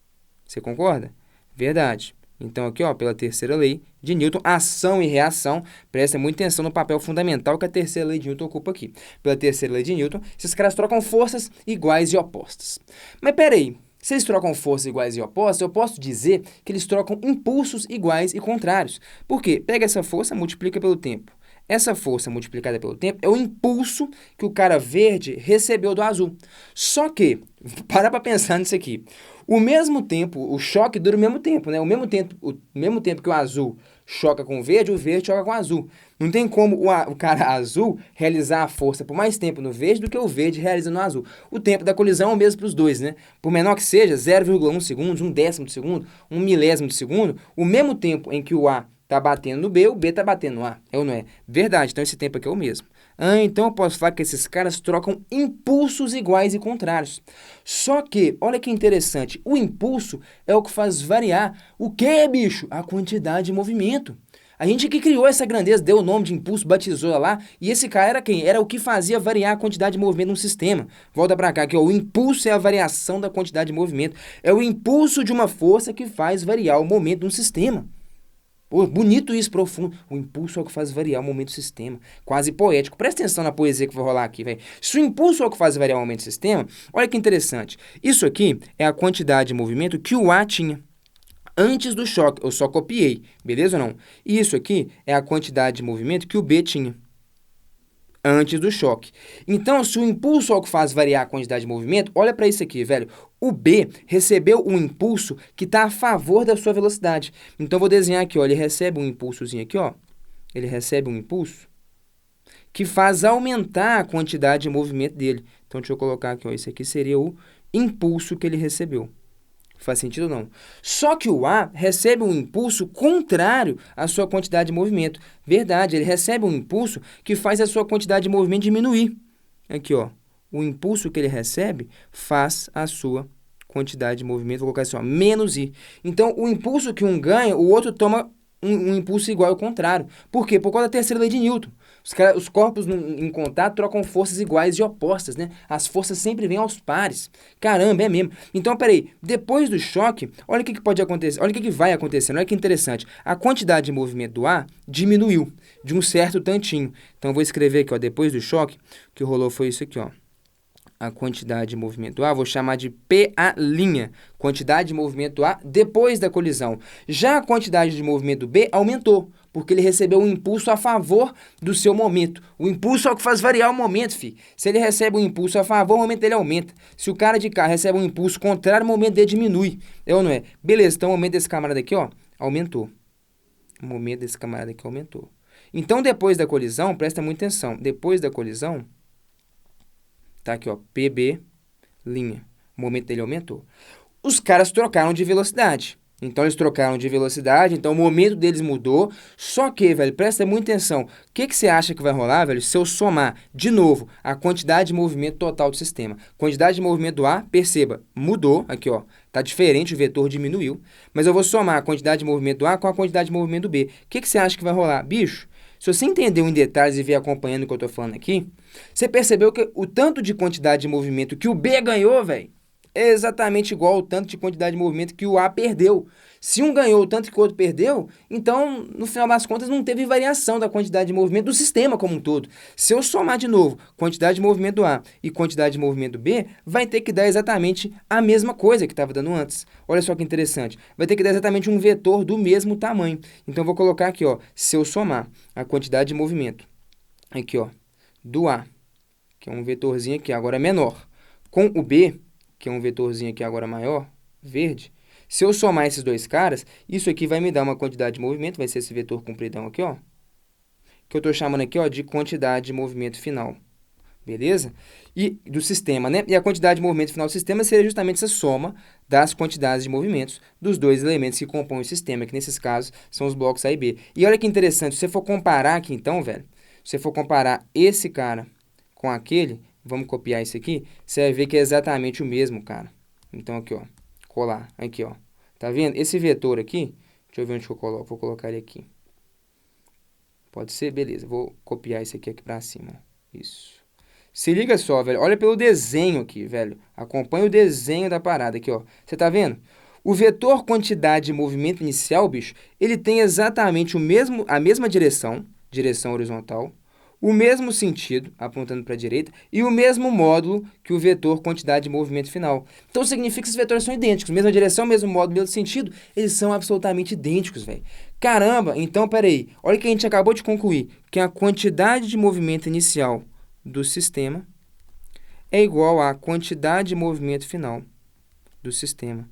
Você concorda? Verdade. Então, aqui, ó, pela terceira lei de Newton, ação e reação, presta muita atenção no papel fundamental que a terceira lei de Newton ocupa aqui. Pela terceira lei de Newton, esses caras trocam forças iguais e opostas. Mas peraí, se eles trocam forças iguais e opostas, eu posso dizer que eles trocam impulsos iguais e contrários. Por quê? Pega essa força, multiplica pelo tempo. Essa força multiplicada pelo tempo é o impulso que o cara verde recebeu do azul. Só que, para pensar nisso aqui, o mesmo tempo, o choque dura o mesmo tempo, né? O mesmo tempo que o azul choca com o verde choca com o azul. Não tem como o cara azul realizar a força por mais tempo no verde do que o verde realiza no azul. O tempo da colisão é o mesmo para os dois, né? Por menor que seja, 0,1 segundos, 1/10 de segundo, 1 milésimo de segundo, o mesmo tempo em que o A está batendo no B, o B está batendo no A. É ou não é? Verdade, então esse tempo aqui é o mesmo. Então eu posso falar que esses caras trocam impulsos iguais e contrários. Só que, olha que interessante, o impulso é o que faz variar o que, bicho? A quantidade de movimento. A gente que criou essa grandeza, deu o nome de impulso, batizou ela lá, e esse cara era quem? Era o que fazia variar a quantidade de movimento num sistema. Volta para cá, que o impulso é a variação da quantidade de movimento. É o impulso de uma força que faz variar o momento de um sistema. Pô, bonito isso, profundo. O impulso é o que faz variar o momento do sistema. Quase poético. Presta atenção na poesia que vai rolar aqui, velho. Se o impulso é o que faz variar o momento do sistema, olha que interessante. Isso aqui é a quantidade de movimento que o A tinha antes do choque. Eu só copiei, beleza ou não? E isso aqui é a quantidade de movimento que o B tinha antes do choque. Então, se o impulso é o que faz variar a quantidade de movimento, olha para isso aqui, velho. O B recebeu um impulso que está a favor da sua velocidade. Então, eu vou desenhar aqui, ó, ele recebe um impulsozinho aqui, ó. Ele recebe um impulso que faz aumentar a quantidade de movimento dele. Então, deixa eu colocar aqui, ó, esse aqui seria o impulso que ele recebeu. Faz sentido ou não? Só que o A recebe um impulso contrário à sua quantidade de movimento. Verdade, ele recebe um impulso que faz a sua quantidade de movimento diminuir. Aqui, ó, o impulso que ele recebe faz a sua quantidade de movimento, vou colocar assim, ó, menos I. Então, o impulso que um ganha, o outro toma um impulso igual ao contrário. Por quê? Por causa da terceira lei de Newton. Os corpos em contato trocam forças iguais e opostas, né? As forças sempre vêm aos pares. Caramba, é mesmo. Então, peraí, depois do choque, olha o que pode acontecer, olha o que vai acontecendo, olha que interessante. A quantidade de movimento do A diminuiu de um certo tantinho. Então, eu vou escrever aqui, ó, depois do choque, o que rolou foi isso aqui, ó. A quantidade de movimento A, vou chamar de PA', quantidade de movimento A depois da colisão. Já a quantidade de movimento B aumentou, porque ele recebeu um impulso a favor do seu momento. O impulso é o que faz variar o momento, filho. Se ele recebe um impulso a favor, o momento dele aumenta. Se o cara de carro recebe um impulso contrário, o momento dele diminui. É ou não é? Beleza, então o momento desse camarada aqui, ó, aumentou. O momento desse camarada aqui aumentou. Então, depois da colisão, presta muita atenção, depois da colisão, tá aqui, ó, PB'. O momento dele aumentou. Os caras trocaram de velocidade. Então, eles trocaram de velocidade, então o momento deles mudou. Só que, velho, presta muita atenção. O que você acha que vai rolar, velho, se eu somar, de novo, a quantidade de movimento total do sistema? Quantidade de movimento do A, perceba, mudou. Aqui, ó, tá diferente, o vetor diminuiu. Mas eu vou somar a quantidade de movimento do A com a quantidade de movimento do B. O que você acha que vai rolar? Bicho, se você entendeu em detalhes e vier acompanhando o que eu estou falando aqui, você percebeu que o tanto de quantidade de movimento que o B ganhou, velho, é exatamente igual ao tanto de quantidade de movimento que o A perdeu. Se um ganhou o tanto que o outro perdeu, então, no final das contas, não teve variação da quantidade de movimento do sistema como um todo. Se eu somar de novo quantidade de movimento do A e quantidade de movimento do B, vai ter que dar exatamente a mesma coisa que estava dando antes. Olha só que interessante. Vai ter que dar exatamente um vetor do mesmo tamanho. Então, eu vou colocar aqui, ó, se eu somar a quantidade de movimento, aqui, ó, do A, que é um vetorzinho aqui agora menor, com o B, que é um vetorzinho aqui agora maior, verde, se eu somar esses dois caras, isso aqui vai me dar uma quantidade de movimento, vai ser esse vetor compridão aqui, ó, que eu estou chamando aqui, ó, de quantidade de movimento final, beleza? E do sistema, né? E a quantidade de movimento final do sistema seria justamente essa soma das quantidades de movimentos dos dois elementos que compõem o sistema, que nesses casos são os blocos A e B. E olha que interessante, se você for comparar aqui então, velho, se você for comparar esse cara com aquele, vamos copiar isso aqui, você vai ver que é exatamente o mesmo, cara. Então, aqui, ó, colar, aqui, ó. Tá vendo? Esse vetor aqui, deixa eu ver onde que eu coloco, vou colocar ele aqui. Pode ser? Beleza, vou copiar esse aqui pra cima, ó. Isso. Se liga só, velho, olha pelo desenho aqui, velho. Acompanha o desenho da parada aqui, ó. Você tá vendo? O vetor quantidade de movimento inicial, bicho, ele tem exatamente a mesma direção horizontal, o mesmo sentido, apontando para a direita, e o mesmo módulo que o vetor quantidade de movimento final. Então, significa que esses vetores são idênticos. Mesma direção, mesmo módulo, mesmo sentido, eles são absolutamente idênticos, velho. Caramba, então, peraí. Olha o que a gente acabou de concluir, que a quantidade de movimento inicial do sistema é igual à quantidade de movimento final do sistema.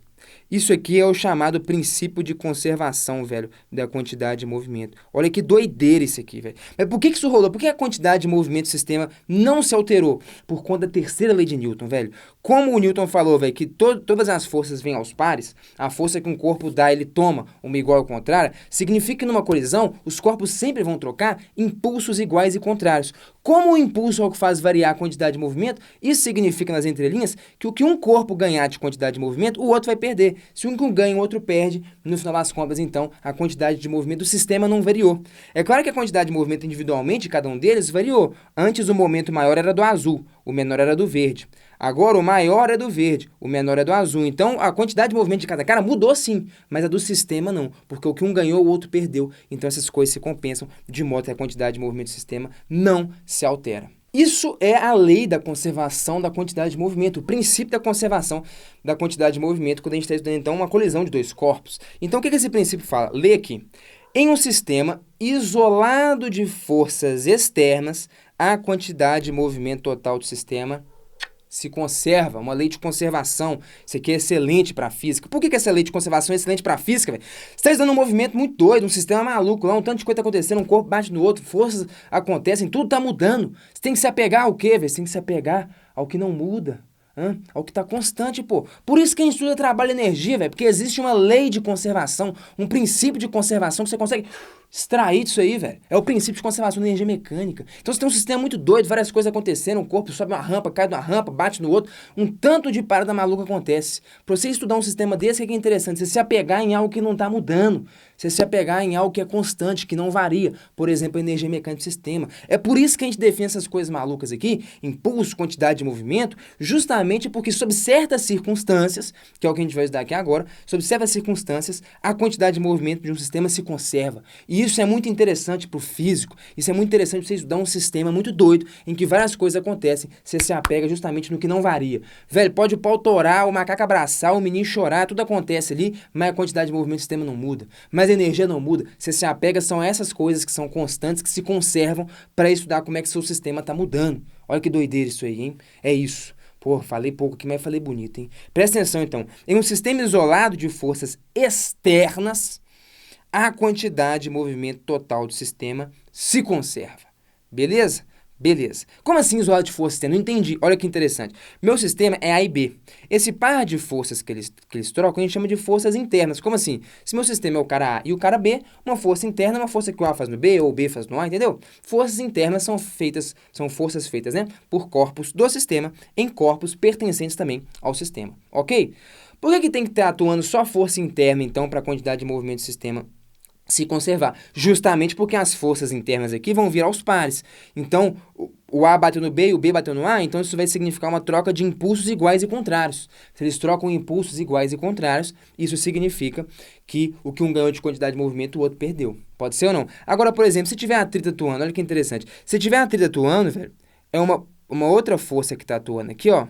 Isso aqui é o chamado princípio de conservação, velho, da quantidade de movimento. Olha que doideira isso aqui, velho. Mas por que isso rolou? Por que a quantidade de movimento do sistema não se alterou? Por conta da terceira lei de Newton, velho. Como o Newton falou, velho, que todas as forças vêm aos pares, a força que um corpo dá, ele toma uma igual ou contrária, significa que numa colisão, os corpos sempre vão trocar impulsos iguais e contrários. Como o impulso é o que faz variar a quantidade de movimento, isso significa, nas entrelinhas, que o que um corpo ganhar de quantidade de movimento, o outro vai perder. Se um ganha, o outro perde. No final das contas, então, a quantidade de movimento do sistema não variou. É claro que a quantidade de movimento individualmente de cada um deles variou. Antes, o momento maior era do azul, o menor era do verde. Agora, o maior é do verde, o menor é do azul. Então, a quantidade de movimento de cada cara mudou sim, mas a do sistema não, porque o que um ganhou, o outro perdeu. Então, essas coisas se compensam, de modo que a quantidade de movimento do sistema não se altera. Isso é a lei da conservação da quantidade de movimento, o princípio da conservação da quantidade de movimento, quando a gente está estudando, então, uma colisão de dois corpos. Então, o que esse princípio fala? Lê aqui. Em um sistema isolado de forças externas, a quantidade de movimento total do sistema se conserva, uma lei de conservação. Isso aqui é excelente para a física. Por que essa lei de conservação é excelente para a física, velho? Você está estudando um movimento muito doido, um sistema maluco lá, um tanto de coisa tá acontecendo, um corpo bate no outro, forças acontecem, tudo tá mudando. Você tem que se apegar ao quê, velho? Você tem que se apegar ao que não muda. Ao que está constante, pô. Por isso que a gente estuda trabalho e energia, velho, porque existe uma lei de conservação, um princípio de conservação que você consegue extrair disso aí, velho. É o princípio de conservação da energia mecânica. Então você tem um sistema muito doido, várias coisas acontecendo, o corpo sobe uma rampa, cai de uma rampa, bate no outro, um tanto de parada maluca acontece. Pra você estudar um sistema desse, o que é interessante? Você se apegar em algo que não está mudando. Você se apegar em algo que é constante, que não varia. Por exemplo, a energia mecânica do sistema. É por isso que a gente define essas coisas malucas aqui, impulso, quantidade de movimento, justamente porque sob certas circunstâncias, que é o que a gente vai estudar aqui agora, sob certas circunstâncias, a quantidade de movimento de um sistema se conserva. E isso é muito interessante para o físico, isso é muito interessante para você estudar um sistema muito doido, em que várias coisas acontecem, você se apega justamente no que não varia. Velho, pode o pau torar, o macaco abraçar, o menino chorar, tudo acontece ali, mas a quantidade de movimento do sistema não muda. Mas a energia não muda, você se apega, são essas coisas que são constantes, que se conservam para estudar como é que seu sistema está mudando. Olha que doideira isso aí, hein? É isso. Pô, falei pouco aqui, mas falei bonito, hein? Presta atenção, então. Em um sistema isolado de forças externas, a quantidade de movimento total do sistema se conserva. Beleza? Beleza. Como assim isolado de forças externas? Não entendi. Olha que interessante. Meu sistema é A e B. Esse par de forças que eles trocam, a gente chama de forças internas. Como assim? Se meu sistema é o cara A e o cara B, uma força interna é uma força que o A faz no B ou o B faz no A, entendeu? Forças internas são forças feitas, né, por corpos do sistema em corpos pertencentes também ao sistema. Ok? Por que tem que estar atuando só força interna, então, para a quantidade de movimento do sistema se conservar? Justamente porque as forças internas aqui vão vir aos pares. Então, o A bateu no B e o B bateu no A, então isso vai significar uma troca de impulsos iguais e contrários. Se eles trocam impulsos iguais e contrários, isso significa que o que um ganhou de quantidade de movimento, o outro perdeu. Pode ser ou não? Agora, por exemplo, se tiver atrito atuando, olha que interessante. Se tiver atrito atuando, velho, é uma outra força que está atuando aqui, ó,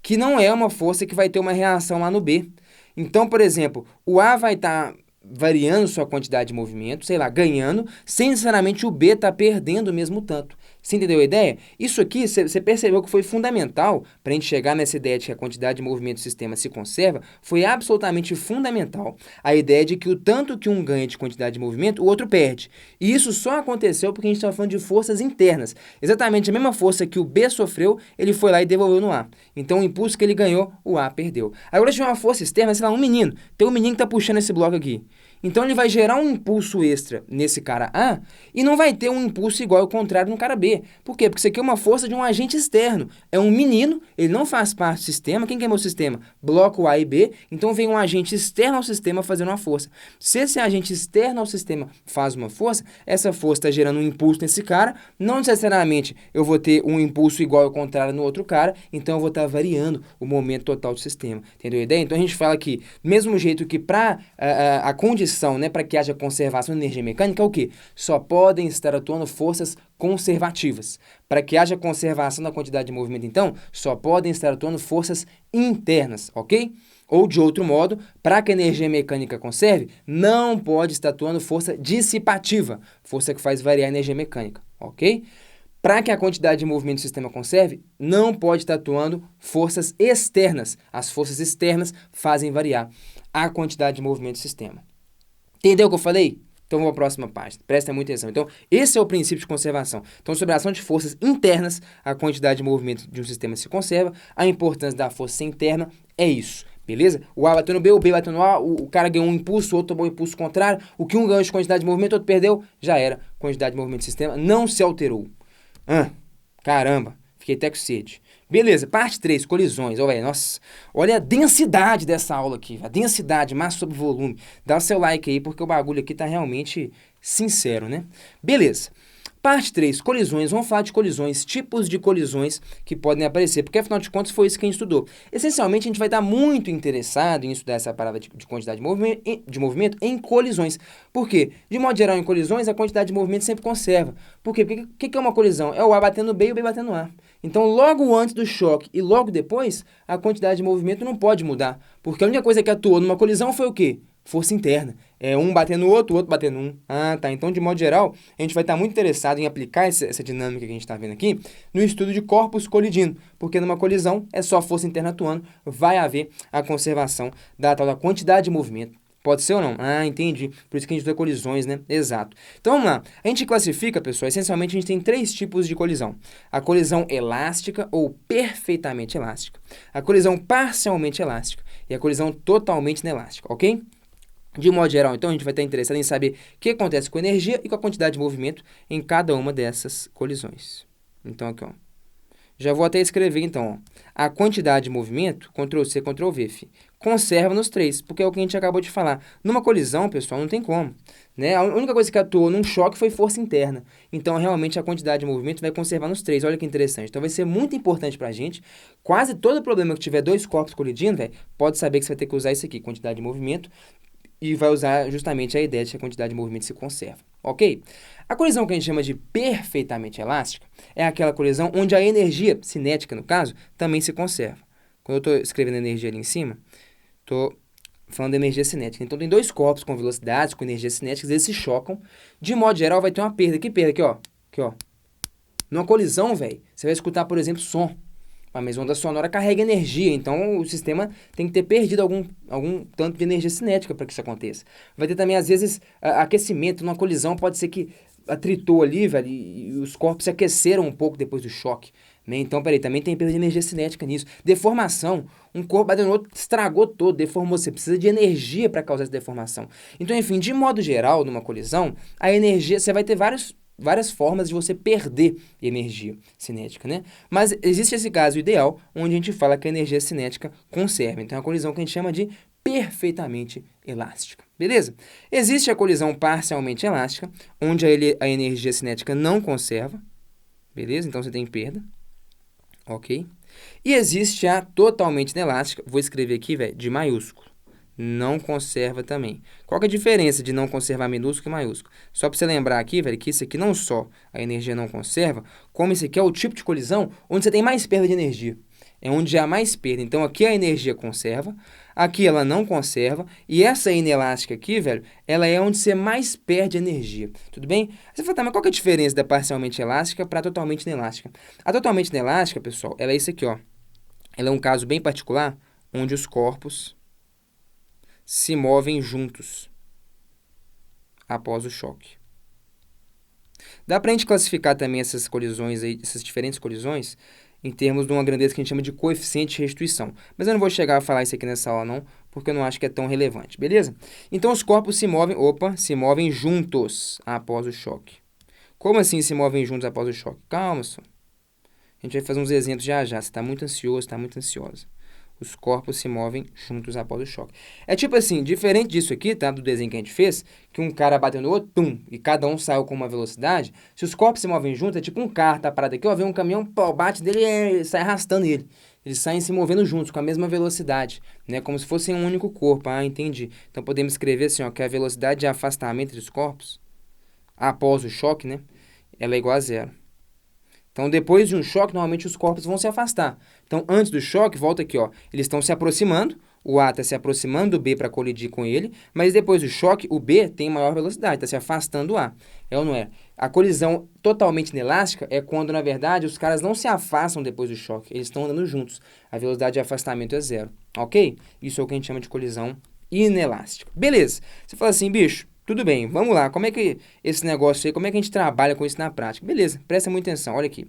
que não é uma força que vai ter uma reação lá no B. Então, por exemplo, o A vai estar variando sua quantidade de movimento, sei lá, ganhando, sem necessariamente o B estar perdendo o mesmo tanto. Você entendeu a ideia? Isso aqui, você percebeu que foi fundamental para a gente chegar nessa ideia de que a quantidade de movimento do sistema se conserva, foi absolutamente fundamental a ideia de que o tanto que um ganha de quantidade de movimento, o outro perde. E isso só aconteceu porque a gente estava falando de forças internas. Exatamente a mesma força que o B sofreu, ele foi lá e devolveu no A. Então o impulso que ele ganhou, o A perdeu. Agora, se tiver uma força externa, sei lá, um menino. Tem um menino que está puxando esse bloco aqui. Então ele vai gerar um impulso extra nesse cara A e não vai ter um impulso igual ao contrário no cara B. Por quê? Porque isso aqui é uma força de um agente externo. É um menino, ele não faz parte do sistema. Quem que é meu sistema? Bloco A e B. Então vem um agente externo ao sistema fazendo uma força. Se esse agente externo ao sistema faz uma força, essa força está gerando um impulso nesse cara. Não necessariamente eu vou ter um impulso igual ao contrário no outro cara, então eu vou estar variando o momento total do sistema. Entendeu a ideia? Então a gente fala que, mesmo jeito que para a condição, né, para que haja conservação de energia mecânica, é o quê? Só podem estar atuando forças conservativas. Para que haja conservação da quantidade de movimento, então, só podem estar atuando forças internas, ok? Ou, de outro modo, para que a energia mecânica conserve, não pode estar atuando força dissipativa, força que faz variar a energia mecânica, ok? Para que a quantidade de movimento do sistema conserve, não pode estar atuando forças externas. As forças externas fazem variar a quantidade de movimento do sistema. Entendeu o que eu falei? Então vamos para a próxima página. Presta muita atenção. Então, esse é o princípio de conservação. Então, sobre a ação de forças internas, a quantidade de movimento de um sistema se conserva. A importância da força interna é isso. Beleza? O A bateu no B, o B bateu no A, o cara ganhou um impulso, o outro tomou um impulso contrário. O que um ganhou de quantidade de movimento, o outro perdeu, já era. Quantidade de movimento do sistema não se alterou. Caramba, fiquei até com sede. Beleza, parte 3, colisões. Olha, nossa, olha a densidade dessa aula aqui, a densidade, massa sobre volume. Dá o seu like aí, porque o bagulho aqui tá realmente sincero, né? Beleza. Parte 3, colisões. Vamos falar de colisões, tipos de colisões que podem aparecer, porque afinal de contas foi isso que a gente estudou. Essencialmente, a gente vai estar muito interessado em estudar essa palavra de quantidade de movimento em colisões. Por quê? De modo geral, em colisões, a quantidade de movimento sempre conserva. Por quê? Porque o que é uma colisão? É o A batendo no B e o B batendo no A. Então, logo antes do choque e logo depois, a quantidade de movimento não pode mudar. Porque a única coisa que atuou numa colisão foi o quê? força interna. É um batendo no outro, o outro batendo um. Ah, tá. Então, de modo geral, a gente vai estar muito interessado em aplicar essa dinâmica que a gente está vendo aqui no estudo de corpos colidindo, porque numa colisão é só a força interna atuando, vai haver a conservação da tal da quantidade de movimento. Pode ser ou não? Ah, entendi. Por isso que a gente usa colisões, né? Exato. Então, vamos lá. A gente classifica, pessoal, essencialmente a gente tem 3 tipos de colisão. A colisão elástica ou perfeitamente elástica, a colisão parcialmente elástica e a colisão totalmente inelástica, ok? De modo geral, então, a gente vai estar interessado em saber o que acontece com a energia e com a quantidade de movimento em cada uma dessas colisões. Então, aqui, ó. Já vou até escrever, então, ó. A quantidade de movimento, Ctrl+C, Ctrl+V, conserva nos 3, porque é o que a gente acabou de falar. Numa colisão, pessoal, não tem como, né? A única coisa que atuou num choque foi força interna. Então, realmente, a quantidade de movimento vai conservar nos 3. Olha que interessante. Então, vai ser muito importante pra gente. Quase todo problema que tiver 2 corpos colidindo, pode saber que você vai ter que usar isso aqui, quantidade de movimento, e vai usar justamente a ideia de que a quantidade de movimento se conserva, ok? A colisão que a gente chama de perfeitamente elástica é aquela colisão onde a energia cinética, no caso, também se conserva. Quando eu estou escrevendo energia ali em cima, estou falando de energia cinética. Então, tem 2 corpos com velocidades, com energia cinética, eles se chocam. De modo geral, vai ter uma perda. Que perda? Aqui, ó. Aqui, ó. Numa colisão, velho, você vai escutar, por exemplo, som. Mas onda sonora carrega energia, então o sistema tem que ter perdido algum tanto de energia cinética para que isso aconteça. Vai ter também, às vezes, aquecimento. Numa colisão pode ser que atritou ali, velho, e os corpos se aqueceram um pouco depois do choque, né? Então, peraí, também tem perda de energia cinética nisso. Deformação, um corpo bateu no outro, estragou todo, deformou. Você precisa de energia para causar essa deformação. Então, enfim, de modo geral, numa colisão, a energia, você vai ter várias formas de você perder energia cinética, né? Mas existe esse caso ideal, onde a gente fala que a energia cinética conserva. Então, é uma colisão que a gente chama de perfeitamente elástica, beleza? Existe a colisão parcialmente elástica, onde a energia cinética não conserva, beleza? Então, você tem perda, ok? E existe a totalmente inelástica, vou escrever aqui, velho, de maiúsculo. Não conserva também. Qual que é a diferença de não conservar minúsculo e maiúsculo? Só para você lembrar aqui, velho, que isso aqui não só a energia não conserva, como esse aqui é o tipo de colisão onde você tem mais perda de energia. É onde há mais perda. Então, aqui a energia conserva, aqui ela não conserva, e essa inelástica aqui, velho, ela é onde você mais perde energia. Tudo bem? Você fala, tá, mas qual que é a diferença da parcialmente elástica para a totalmente inelástica? A totalmente inelástica, pessoal, ela é isso aqui, ó. Ela é um caso bem particular, onde os corpos se movem juntos após o choque. Dá para a gente classificar também essas colisões aí, essas diferentes colisões, em termos de uma grandeza que a gente chama de coeficiente de restituição. Mas eu não vou chegar a falar isso aqui nessa aula não, porque eu não acho que é tão relevante, beleza? Então os corpos se movem juntos após o choque. Como assim se movem juntos após o choque? Calma, só. A gente vai fazer uns exemplos já já. Você está muito ansioso, está muito ansiosa. Os corpos se movem juntos após o choque. É tipo assim, diferente disso aqui, tá? Do desenho que a gente fez, que um cara bateu no outro, tum, e cada um saiu com uma velocidade. Se os corpos se movem juntos, é tipo um carro, tá parado aqui, ó, vem um caminhão, pô, bate dele e sai arrastando ele. Eles saem se movendo juntos, com a mesma velocidade, né? Como se fossem um único corpo. Ah, entendi. Então podemos escrever assim, ó, que a velocidade de afastamento dos corpos, após o choque, né? Ela é igual a 0. Então, depois de um choque, normalmente os corpos vão se afastar. Então, antes do choque, volta aqui, ó, eles estão se aproximando, o A está se aproximando do B para colidir com ele, mas depois do choque, o B tem maior velocidade, está se afastando do A. É ou não é? A colisão totalmente inelástica é quando, na verdade, os caras não se afastam depois do choque, eles estão andando juntos. A velocidade de afastamento é 0, ok? Isso é o que a gente chama de colisão inelástica. Beleza. Você fala assim, bicho, tudo bem, vamos lá, como é que esse negócio aí, como é que a gente trabalha com isso na prática? Beleza, presta muita atenção, olha aqui.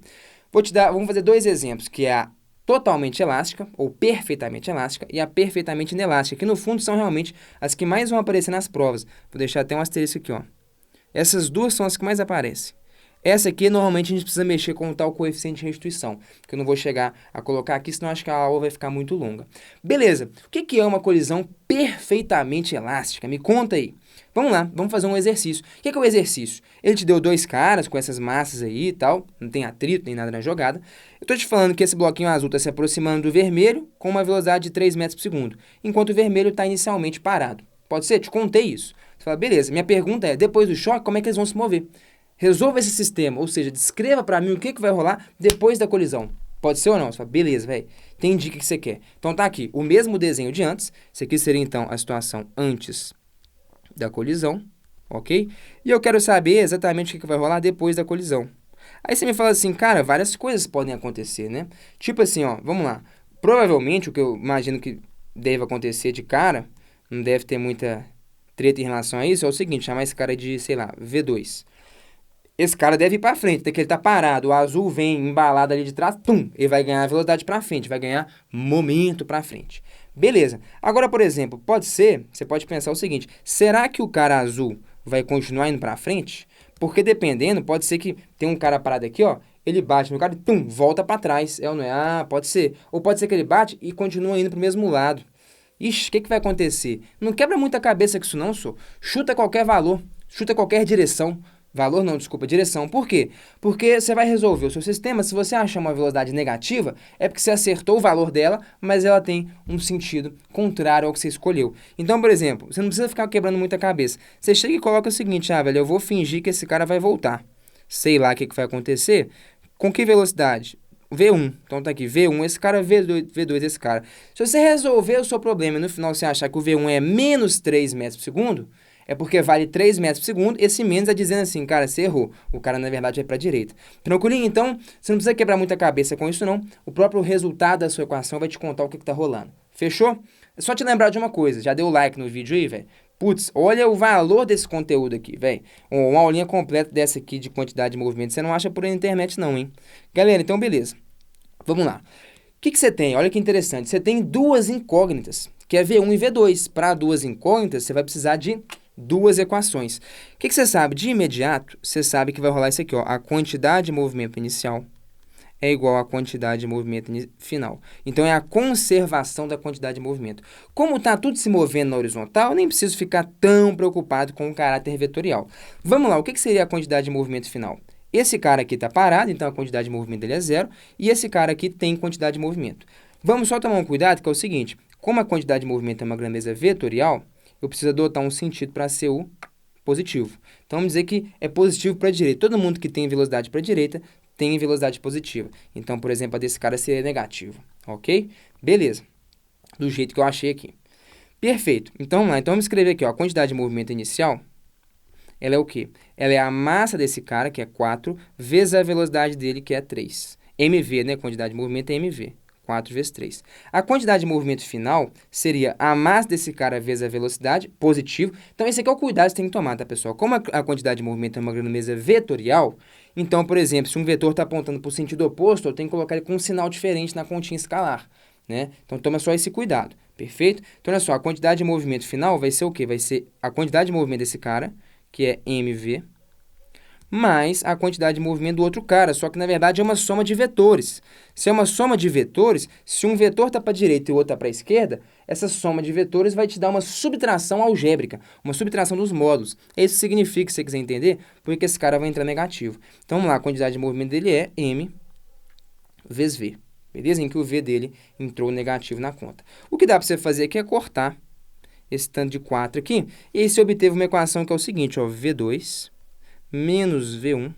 Vamos fazer 2 exemplos, que é a totalmente elástica, ou perfeitamente elástica, e a perfeitamente inelástica, que no fundo são realmente as que mais vão aparecer nas provas. Vou deixar até um asterisco aqui, ó. Essas duas são as que mais aparecem. Essa aqui, normalmente, a gente precisa mexer com o tal coeficiente de restituição, que eu não vou chegar a colocar aqui, senão acho que a aula vai ficar muito longa. Beleza, o que é uma colisão perfeitamente elástica? Me conta aí. Vamos lá, vamos fazer um exercício. O que é o exercício? Ele te deu 2 caras com essas massas aí e tal, não tem atrito nem nada na jogada. Eu estou te falando que esse bloquinho azul está se aproximando do vermelho com uma velocidade de 3 metros por segundo, enquanto o vermelho está inicialmente parado. Pode ser? Te contei isso. Você fala, beleza, minha pergunta é, depois do choque, como é que eles vão se mover? Resolva esse sistema, ou seja, descreva para mim o que vai rolar depois da colisão. Pode ser ou não? Você fala, beleza, velho, entendi o que você quer. Então tá aqui, o mesmo desenho de antes. Isso aqui seria então a situação antes da colisão, ok? E eu quero saber exatamente o que vai rolar depois da colisão. Aí você me fala assim, cara, várias coisas podem acontecer, né? Tipo assim, ó, vamos lá. Provavelmente o que eu imagino que deve acontecer de cara, não deve ter muita treta em relação a isso, é o seguinte, chamar esse cara de, sei lá, V2. Esse cara deve ir para frente, até que ele tá parado, o azul vem embalado ali de trás, pum, ele vai ganhar velocidade para frente, vai ganhar momento para frente. Beleza. Agora, por exemplo, pode ser, você pode pensar o seguinte, será que o cara azul vai continuar indo para frente? Porque dependendo, pode ser que tem um cara parado aqui, ó, ele bate no cara e pum, volta para trás, é ou não é? Ah, pode ser. Ou pode ser que ele bate e continua indo pro mesmo lado. Ixi, o que vai acontecer? Não quebra muita cabeça com isso não, só. Chuta qualquer valor, chuta qualquer direção. Valor não, desculpa, direção. Por quê? Porque você vai resolver o seu sistema, se você achar uma velocidade negativa, é porque você acertou o valor dela, mas ela tem um sentido contrário ao que você escolheu. Então, por exemplo, você não precisa ficar quebrando muita cabeça. Você chega e coloca o seguinte, velho, eu vou fingir que esse cara vai voltar. Sei lá o que vai acontecer. Com que velocidade? V1. Então tá aqui, V1, esse cara, V2, esse cara. Se você resolver o seu problema e no final você achar que o V1 é menos 3 metros por segundo, é porque vale 3 metros por segundo, esse menos é dizendo assim, cara, você errou. O cara, na verdade, vai para a direita. Tranquilinho? Então, você não precisa quebrar muita cabeça com isso, não. O próprio resultado da sua equação vai te contar o que está rolando. Fechou? É só te lembrar de uma coisa. Já deu like no vídeo aí, velho? Putz, olha o valor desse conteúdo aqui, velho. Uma aulinha completa dessa aqui de quantidade de movimento, você não acha por aí na internet, não, hein? Galera, então beleza. Vamos lá. O que você tem? Olha que interessante. Você tem duas incógnitas, que é V1 e V2. Para duas incógnitas, você vai precisar de duas equações. O que você sabe? De imediato, você sabe que vai rolar isso aqui, ó. A quantidade de movimento inicial é igual à quantidade de movimento final. Então, é a conservação da quantidade de movimento. Como está tudo se movendo na horizontal, eu nem preciso ficar tão preocupado com o caráter vetorial. Vamos lá, o que seria a quantidade de movimento final? Esse cara aqui está parado, então a quantidade de movimento dele é zero, e esse cara aqui tem quantidade de movimento. Vamos só tomar um cuidado, que é o seguinte, como a quantidade de movimento é uma grandeza vetorial, eu preciso adotar um sentido para ser o positivo. Então, vamos dizer que é positivo para a direita. Todo mundo que tem velocidade para a direita tem velocidade positiva. Então, por exemplo, a desse cara seria negativo, ok? Beleza. Do jeito que eu achei aqui. Perfeito. Então, vamos lá. Então, vamos escrever aqui, ó, a quantidade de movimento inicial, ela é o quê? Ela é a massa desse cara, que é 4, vezes a velocidade dele, que é 3. mv, né? Quantidade de movimento é mv. 4 vezes 3. A quantidade de movimento final seria a massa desse cara vezes a velocidade, positivo. Então, esse aqui é o cuidado que você tem que tomar, tá, pessoal? Como a quantidade de movimento é uma grandeza vetorial, então, por exemplo, se um vetor está apontando para o sentido oposto, eu tenho que colocar ele com um sinal diferente na continha escalar, né? Então, toma só esse cuidado, perfeito? Então, olha só, a quantidade de movimento final vai ser o quê? Vai ser a quantidade de movimento desse cara, que é mv, mais a quantidade de movimento do outro cara, só que na verdade é uma soma de vetores. Se é uma soma de vetores, se um vetor está para a direita e o outro está para a esquerda, essa soma de vetores vai te dar uma subtração algébrica, uma subtração dos módulos. Isso significa, se você quiser entender, porque esse cara vai entrar negativo. Então vamos lá, a quantidade de movimento dele é m vezes v, beleza? Em que o v dele entrou negativo na conta. O que dá para você fazer aqui é cortar esse tanto de 4 aqui, e aí você obteve uma equação que é o seguinte, ó, v2 menos V1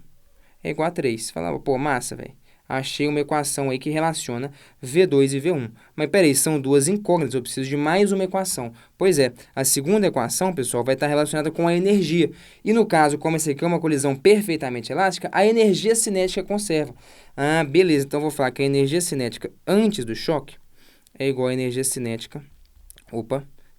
é igual a 3. Você falava, pô, massa, velho. Achei uma equação aí que relaciona V2 e V1. Mas peraí, são duas incógnitas, eu preciso de mais uma equação. Pois é, a segunda equação, pessoal, vai estar relacionada com a energia. E no caso, como essa aqui é uma colisão perfeitamente elástica, a energia cinética conserva. Ah, beleza, então eu vou falar que a energia cinética antes do choque é igual à energia cinética,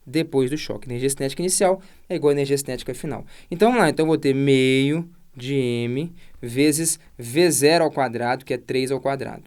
depois do choque. Energia cinética inicial é igual à energia cinética final. Então, vamos lá. Então, eu vou ter meio de m vezes v0 ao quadrado, que é 3 ao quadrado.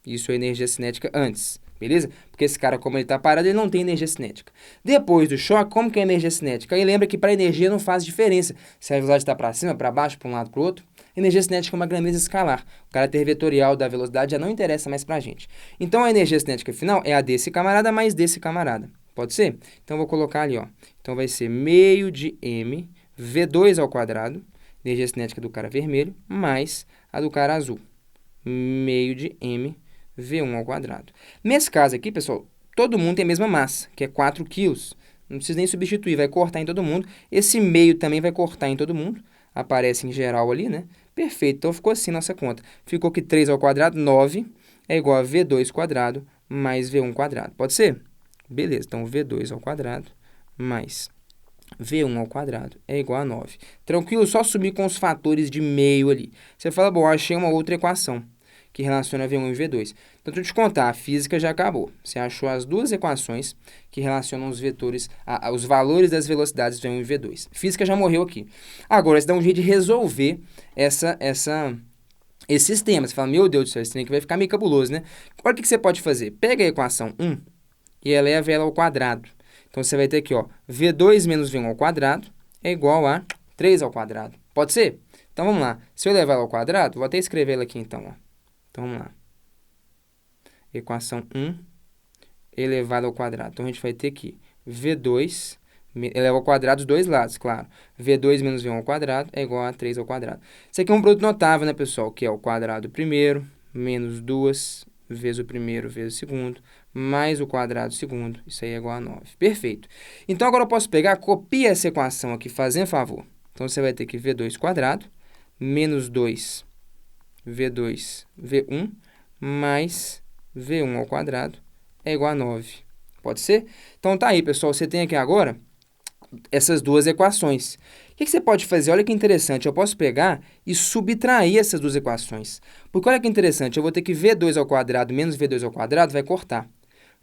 Isso é energia cinética antes, beleza? Porque esse cara, como ele está parado, ele não tem energia cinética. Depois do choque, como que é a energia cinética? Aí lembra que para a energia não faz diferença se a velocidade está para cima, para baixo, para um lado, para o outro. Energia cinética é uma grandeza escalar. O caráter vetorial da velocidade já não interessa mais para a gente. Então, a energia cinética final é a desse camarada mais desse camarada. Pode ser? Então, vou colocar ali, ó. Então, vai ser meio de m, v2 ao quadrado, energia cinética do cara vermelho, mais a do cara azul. Meio de m, v1 ao quadrado. Nesse caso aqui, pessoal, todo mundo tem a mesma massa, que é 4 quilos. Não precisa nem substituir, vai cortar em todo mundo. Esse meio também vai cortar em todo mundo. Aparece em geral ali, né? Perfeito, então ficou assim nossa conta. Ficou que 3 ao quadrado, 9, é igual a v2 quadrado mais v1 quadrado. Pode ser? Beleza, então v2 ao quadrado mais V1 ao quadrado é igual a 9. Tranquilo? Só subir com os fatores de meio ali. Você fala, bom, achei uma outra equação que relaciona V1 e V2. Então, deixa eu te contar, a física já acabou. Você achou as duas equações que relacionam os vetores, os valores das velocidades V1 e V2. Física já morreu aqui. Agora, você dá um jeito de resolver esse sistema. Você fala, meu Deus do céu, esse trem aqui vai ficar meio cabuloso, né? Olha o que você pode fazer. Pega a equação 1 e eleva ela ao quadrado. Então, você vai ter aqui, ó, V2 menos V1 ao quadrado é igual a 3 ao quadrado. Pode ser? Então, vamos lá. Se eu levar ela ao quadrado, vou até escrever ela aqui, então, ó. Então, vamos lá. Equação 1 elevado ao quadrado. Então, a gente vai ter aqui V2 eleva ao quadrado os dois lados, claro. V2 menos V1 ao quadrado é igual a 3 ao quadrado. Isso aqui é um produto notável, né, pessoal? Que é o quadrado do primeiro menos 2 vezes o primeiro vezes o segundo, mais o quadrado do segundo. Isso aí é igual a 9. Perfeito. Então, agora eu posso pegar, copia essa equação aqui, fazendo favor. Então, você vai ter que V2 quadrado menos 2 V2 V1 mais V1 ao quadrado é igual a 9. Pode ser? Então, tá aí, pessoal. Você tem aqui agora essas duas equações. O que você pode fazer? Olha que interessante. Eu posso pegar e subtrair essas duas equações. Porque olha que interessante. Eu vou ter que V2 ao quadrado menos V2 ao quadrado vai cortar.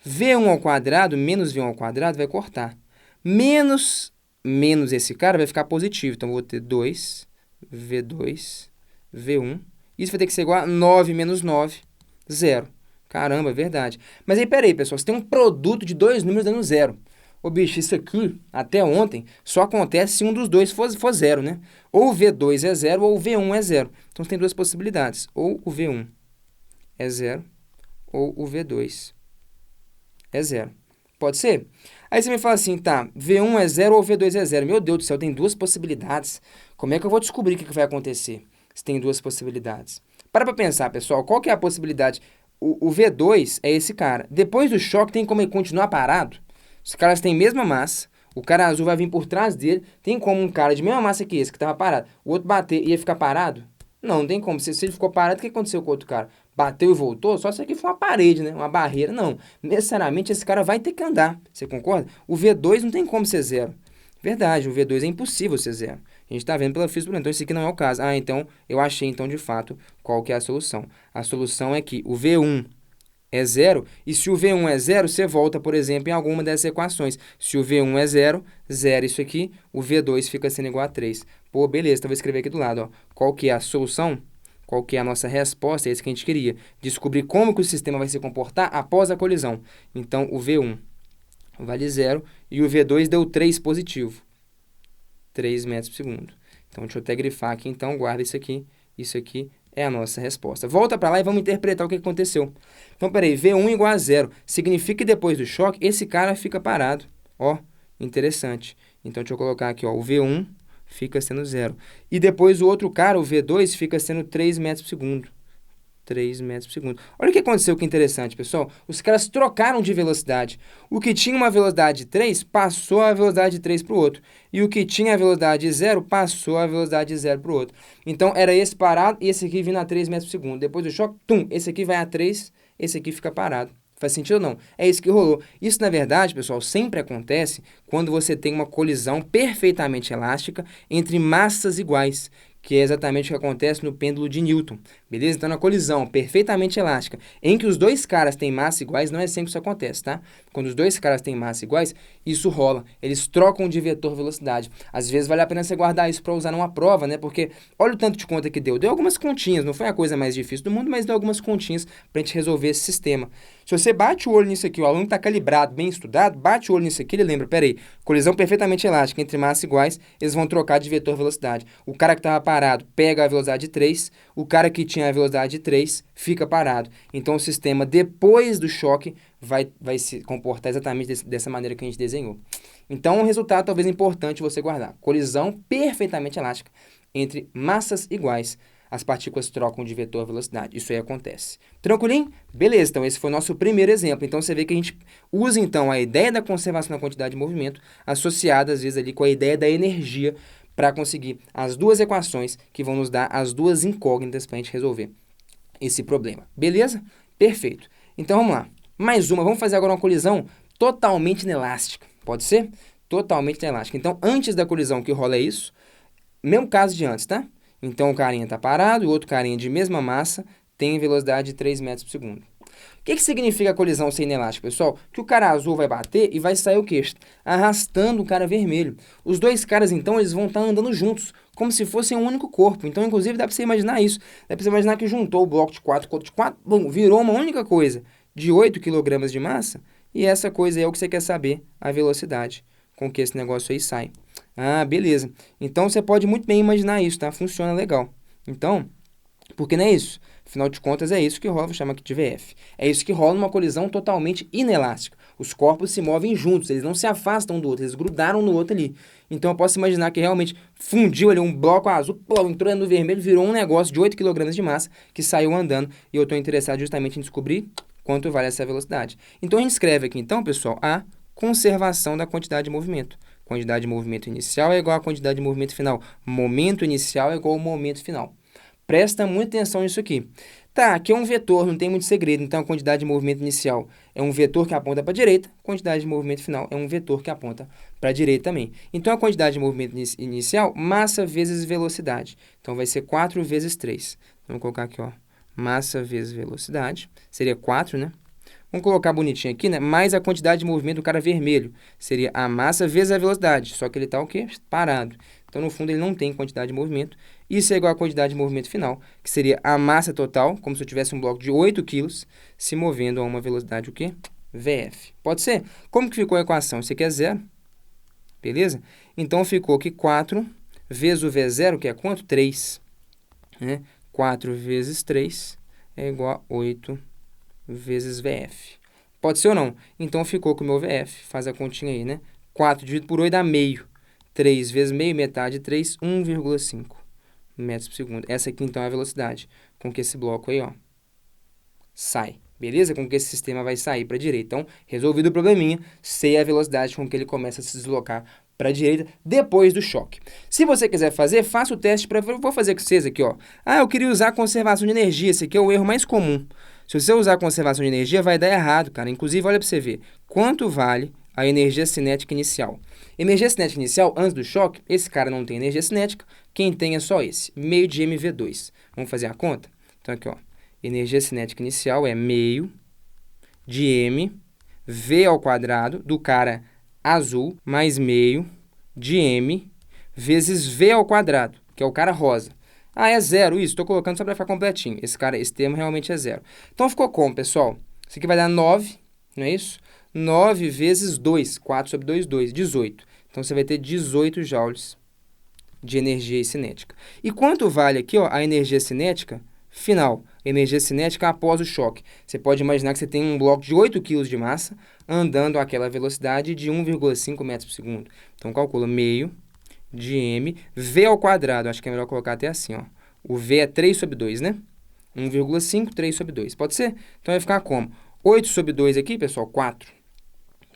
V1 ao quadrado menos V1 ao quadrado vai cortar. Menos esse cara vai ficar positivo. Então, eu vou ter 2 V2 V1. Isso vai ter que ser igual a 9 menos 9, 0. Caramba, é verdade. Mas aí, peraí, pessoal, você tem um produto de dois números dando zero. Ô, bicho, isso aqui, até ontem, só acontece se um dos dois for zero, né? Ou o V2 é zero ou o V1 é zero. Então, você tem duas possibilidades. Ou o V1 é zero ou o V2 é zero. Pode ser? Aí você me fala assim, tá, V1 é zero ou V2 é zero. Meu Deus do céu, tem duas possibilidades. Como é que eu vou descobrir o que vai acontecer se tem duas possibilidades? Para pensar, pessoal, qual que é a possibilidade? O V2 é esse cara. Depois do choque, tem como ele continuar parado? Os caras têm a mesma massa, o cara azul vai vir por trás dele, tem como um cara de mesma massa que esse, que estava parado, o outro bater e ia ficar parado? Não, não tem como. Se ele ficou parado, o que aconteceu com o outro cara? Bateu e voltou? Só se aqui foi uma parede, né? Uma barreira. Não. Necessariamente, esse cara vai ter que andar. Você concorda? O V2 não tem como ser zero. Verdade, o V2 é impossível ser zero. A gente está vendo pela física, então esse aqui não é o caso. Ah, então, eu achei, então, de fato, qual que é a solução. A solução é que o V1 é zero, e se o V1 é zero, você volta, por exemplo, em alguma dessas equações. Se o V1 é zero, zero isso aqui, o V2 fica sendo igual a 3. Pô, beleza, então vou escrever aqui do lado, ó. Qual que é a solução? Qual que é a nossa resposta? É isso que a gente queria. Descobrir como que o sistema vai se comportar após a colisão. Então, o V1 vale zero e o V2 deu 3 positivo. 3 metros por segundo. Então, deixa eu até grifar aqui, então, guarda isso aqui. Isso aqui é a nossa resposta. Volta para lá e vamos interpretar o que aconteceu. Então, peraí, V1 igual a zero. Significa que depois do choque, esse cara fica parado. Ó, interessante. Então, deixa eu colocar aqui, ó, o V1 fica sendo zero. E depois o outro cara, o V2, fica sendo 3 metros por segundo. 3 metros por segundo. Olha o que aconteceu, que interessante, pessoal. Os caras trocaram de velocidade. O que tinha uma velocidade de 3 passou a velocidade de 3 para o outro. E o que tinha a velocidade de 0 passou a velocidade de 0 para o outro. Então, era esse parado e esse aqui vindo a 3 metros por segundo. Depois do choque, tum, esse aqui vai a 3, esse aqui fica parado. Faz sentido ou não? É isso que rolou. Isso, na verdade, pessoal, sempre acontece quando você tem uma colisão perfeitamente elástica entre massas iguais, que é exatamente o que acontece no pêndulo de Newton, beleza? Então, na colisão perfeitamente elástica, em que os dois caras têm massa iguais, não é sempre que isso acontece, tá? Quando os dois caras têm massa iguais, isso rola. Eles trocam de vetor velocidade. Às vezes, vale a pena você guardar isso para usar numa prova, né? Porque olha o tanto de conta que deu. Deu algumas continhas, não foi a coisa mais difícil do mundo, mas deu algumas continhas para a gente resolver esse sistema. Se você bate o olho nisso aqui, o aluno está calibrado, bem estudado, bate o olho nisso aqui, ele lembra, peraí, colisão perfeitamente elástica entre massas iguais, eles vão trocar de vetor velocidade. O cara que estava parado pega a velocidade de 3, o cara que tinha a velocidade de 3 fica parado. Então, o sistema, depois do choque, vai se comportar exatamente dessa maneira que a gente desenhou. Então, um resultado talvez importante você guardar. Colisão perfeitamente elástica entre massas iguais. As partículas trocam de vetor velocidade. Isso aí acontece. Tranquilinho? Beleza, então esse foi o nosso primeiro exemplo. Então, você vê que a gente usa, então, a ideia da conservação da quantidade de movimento associada, às vezes, ali com a ideia da energia para conseguir as duas equações que vão nos dar as duas incógnitas para a gente resolver esse problema. Beleza? Perfeito. Então, vamos lá. Mais uma. Vamos fazer agora uma colisão totalmente inelástica. Pode ser? totalmente inelástica. Então, antes da colisão, o que rola é isso. Mesmo caso de antes, tá? Então, o carinha está parado, o outro carinha de mesma massa tem velocidade de 3 metros por segundo. O que significa a colisão ser inelástica, pessoal? Que o cara azul vai bater e vai sair o quê? Arrastando o cara vermelho. Os dois caras, então, eles vão estar andando juntos, como se fossem um único corpo. Então, inclusive, dá para você imaginar isso. Dá para você imaginar que juntou o bloco de 4 com o outro de 4, bom, virou uma única coisa de 8 kg de massa, e essa coisa aí é o que você quer saber, a velocidade com que esse negócio aí sai. Ah, beleza. Então, você pode muito bem imaginar isso, tá? Funciona legal. Então, porque não é isso? Afinal de contas, é isso que rola, vou chamar aqui de VF. É isso que rola numa colisão totalmente inelástica. Os corpos se movem juntos, eles não se afastam um do outro, eles grudaram no outro ali. Então eu posso imaginar que realmente fundiu ali um bloco azul, entrou no vermelho, virou um negócio de 8 kg de massa que saiu andando, e eu estou interessado justamente em descobrir quanto vale essa velocidade. Então a gente escreve aqui, então, pessoal, a conservação da quantidade de movimento. Quantidade de movimento inicial é igual à quantidade de movimento final. Momento inicial é igual ao momento final. Presta muita atenção nisso aqui. Tá, aqui é um vetor, não tem muito segredo. Então, a quantidade de movimento inicial é um vetor que aponta para a direita. A quantidade de movimento final é um vetor que aponta para a direita também. Então, a quantidade de movimento inicial, massa vezes velocidade. Então, vai ser 4 vezes 3. Vamos colocar aqui, ó, massa vezes velocidade. Seria 4, né? Vamos colocar bonitinho aqui, né? Mais a quantidade de movimento do cara vermelho. Seria a massa vezes a velocidade. Só que ele está o quê? Parado. Então, no fundo, ele não tem quantidade de movimento. Isso é igual à quantidade de movimento final, que seria a massa total, como se eu tivesse um bloco de 8 kg, se movendo a uma velocidade, o quê? VF. Pode ser? Como que ficou a equação? Isso aqui é zero. Beleza? Então, ficou que 4 vezes o V0, que é quanto? 3. Né? 4 vezes 3 é igual a 8 vezes VF. Pode ser ou não? Então, ficou com o meu VF. Faz a continha aí, né? 4 dividido por 8 dá meio. 3 vezes meio, metade de 3, 1,5 metros por segundo. Essa aqui, então, é a velocidade com que esse bloco aí, ó, sai. Beleza? Com que esse sistema vai sair para a direita. Então, resolvido o probleminha, sei a velocidade com que ele começa a se deslocar para a direita depois do choque. Se você quiser fazer, faça o teste. Vou fazer com vocês aqui, ó. Ah, eu queria usar conservação de energia. Esse aqui é o erro mais comum. Se você usar conservação de energia, vai dar errado, cara. Inclusive, olha para você ver. Quanto vale a energia cinética inicial? Energia cinética inicial, antes do choque, esse cara não tem energia cinética. Quem tem é só esse, meio de mv2. Vamos fazer a conta? Então, aqui, ó. Energia cinética inicial é meio de m, v ao quadrado, do cara azul, mais meio de m, vezes v ao quadrado, que é o cara rosa. Ah, é zero, isso, estou colocando só para ficar completinho. Esse termo realmente é zero. Então, ficou como, pessoal? Isso aqui vai dar 9, não é isso? 9 vezes 2, 4 sobre 2, 2, 18. Então, você vai ter 18 joules de energia cinética. E quanto vale aqui, ó, a energia cinética final? Energia cinética após o choque. Você pode imaginar que você tem um bloco de 8 kg de massa andando àquela velocidade de 1,5 metros por segundo. Então, calcula meio de m, v ao quadrado. Acho que é melhor colocar até assim, ó. O v é 3 sobre 2, né? 1,5, 3 sobre 2. Pode ser? Então, vai ficar como? 8 sobre 2 aqui, pessoal, 4.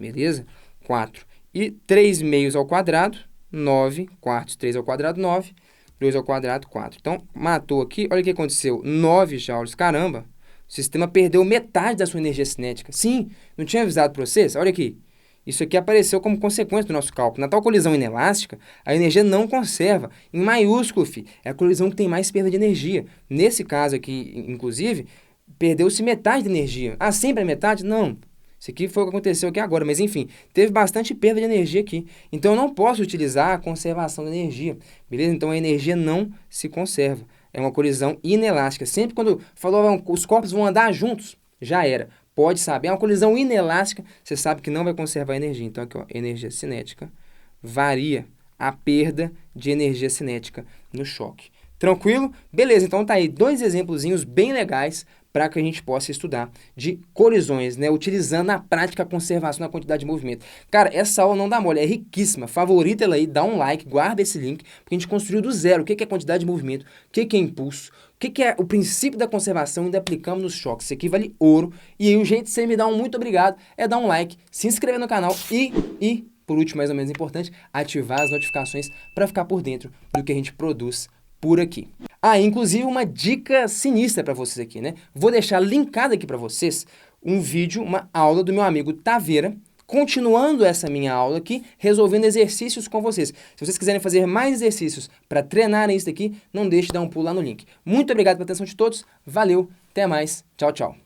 Beleza? 4. E 3 meios ao quadrado, 9 quartos. 3 ao quadrado, 9. 2 ao quadrado, 4. Então, matou aqui. Olha o que aconteceu. 9 joules. Caramba, o sistema perdeu metade da sua energia cinética. Sim, não tinha avisado para vocês? Olha aqui. Isso aqui apareceu como consequência do nosso cálculo. Na tal colisão inelástica, a energia não conserva. Em maiúsculo, é a colisão que tem mais perda de energia. Nesse caso aqui, inclusive, perdeu-se metade da energia. Ah, sempre a metade? Não. Isso aqui foi o que aconteceu aqui agora, mas enfim, teve bastante perda de energia aqui. Então, eu não posso utilizar a conservação da energia, beleza? Então, a energia não se conserva. É uma colisão inelástica. Sempre quando falou os corpos vão andar juntos, já era. Pode saber, é uma colisão inelástica, você sabe que não vai conservar energia. Então, aqui, ó, energia cinética varia a perda de energia cinética no choque. Tranquilo? Beleza, então tá aí 2 exemplozinhos bem legais para que a gente possa estudar de colisões, né? Utilizando na prática a conservação da quantidade de movimento. Cara, essa aula não dá mole, é riquíssima. Favorita ela aí, dá um like, guarda esse link, porque a gente construiu do zero. O que é quantidade de movimento, o que é impulso, o que é o princípio da conservação e ainda aplicamos nos choques. Isso aqui vale ouro. E aí o jeito de você me dar um muito obrigado é dar um like, se inscrever no canal e por último, mais ou menos importante, ativar as notificações para ficar por dentro do que a gente produz por aqui. Ah, inclusive uma dica sinistra para vocês aqui, né? Vou deixar linkado aqui para vocês um vídeo, uma aula do meu amigo Taveira, continuando essa minha aula aqui, resolvendo exercícios com vocês. Se vocês quiserem fazer mais exercícios para treinarem isso daqui, não deixe de dar um pulo lá no link. Muito obrigado pela atenção de todos, valeu, até mais, tchau, tchau.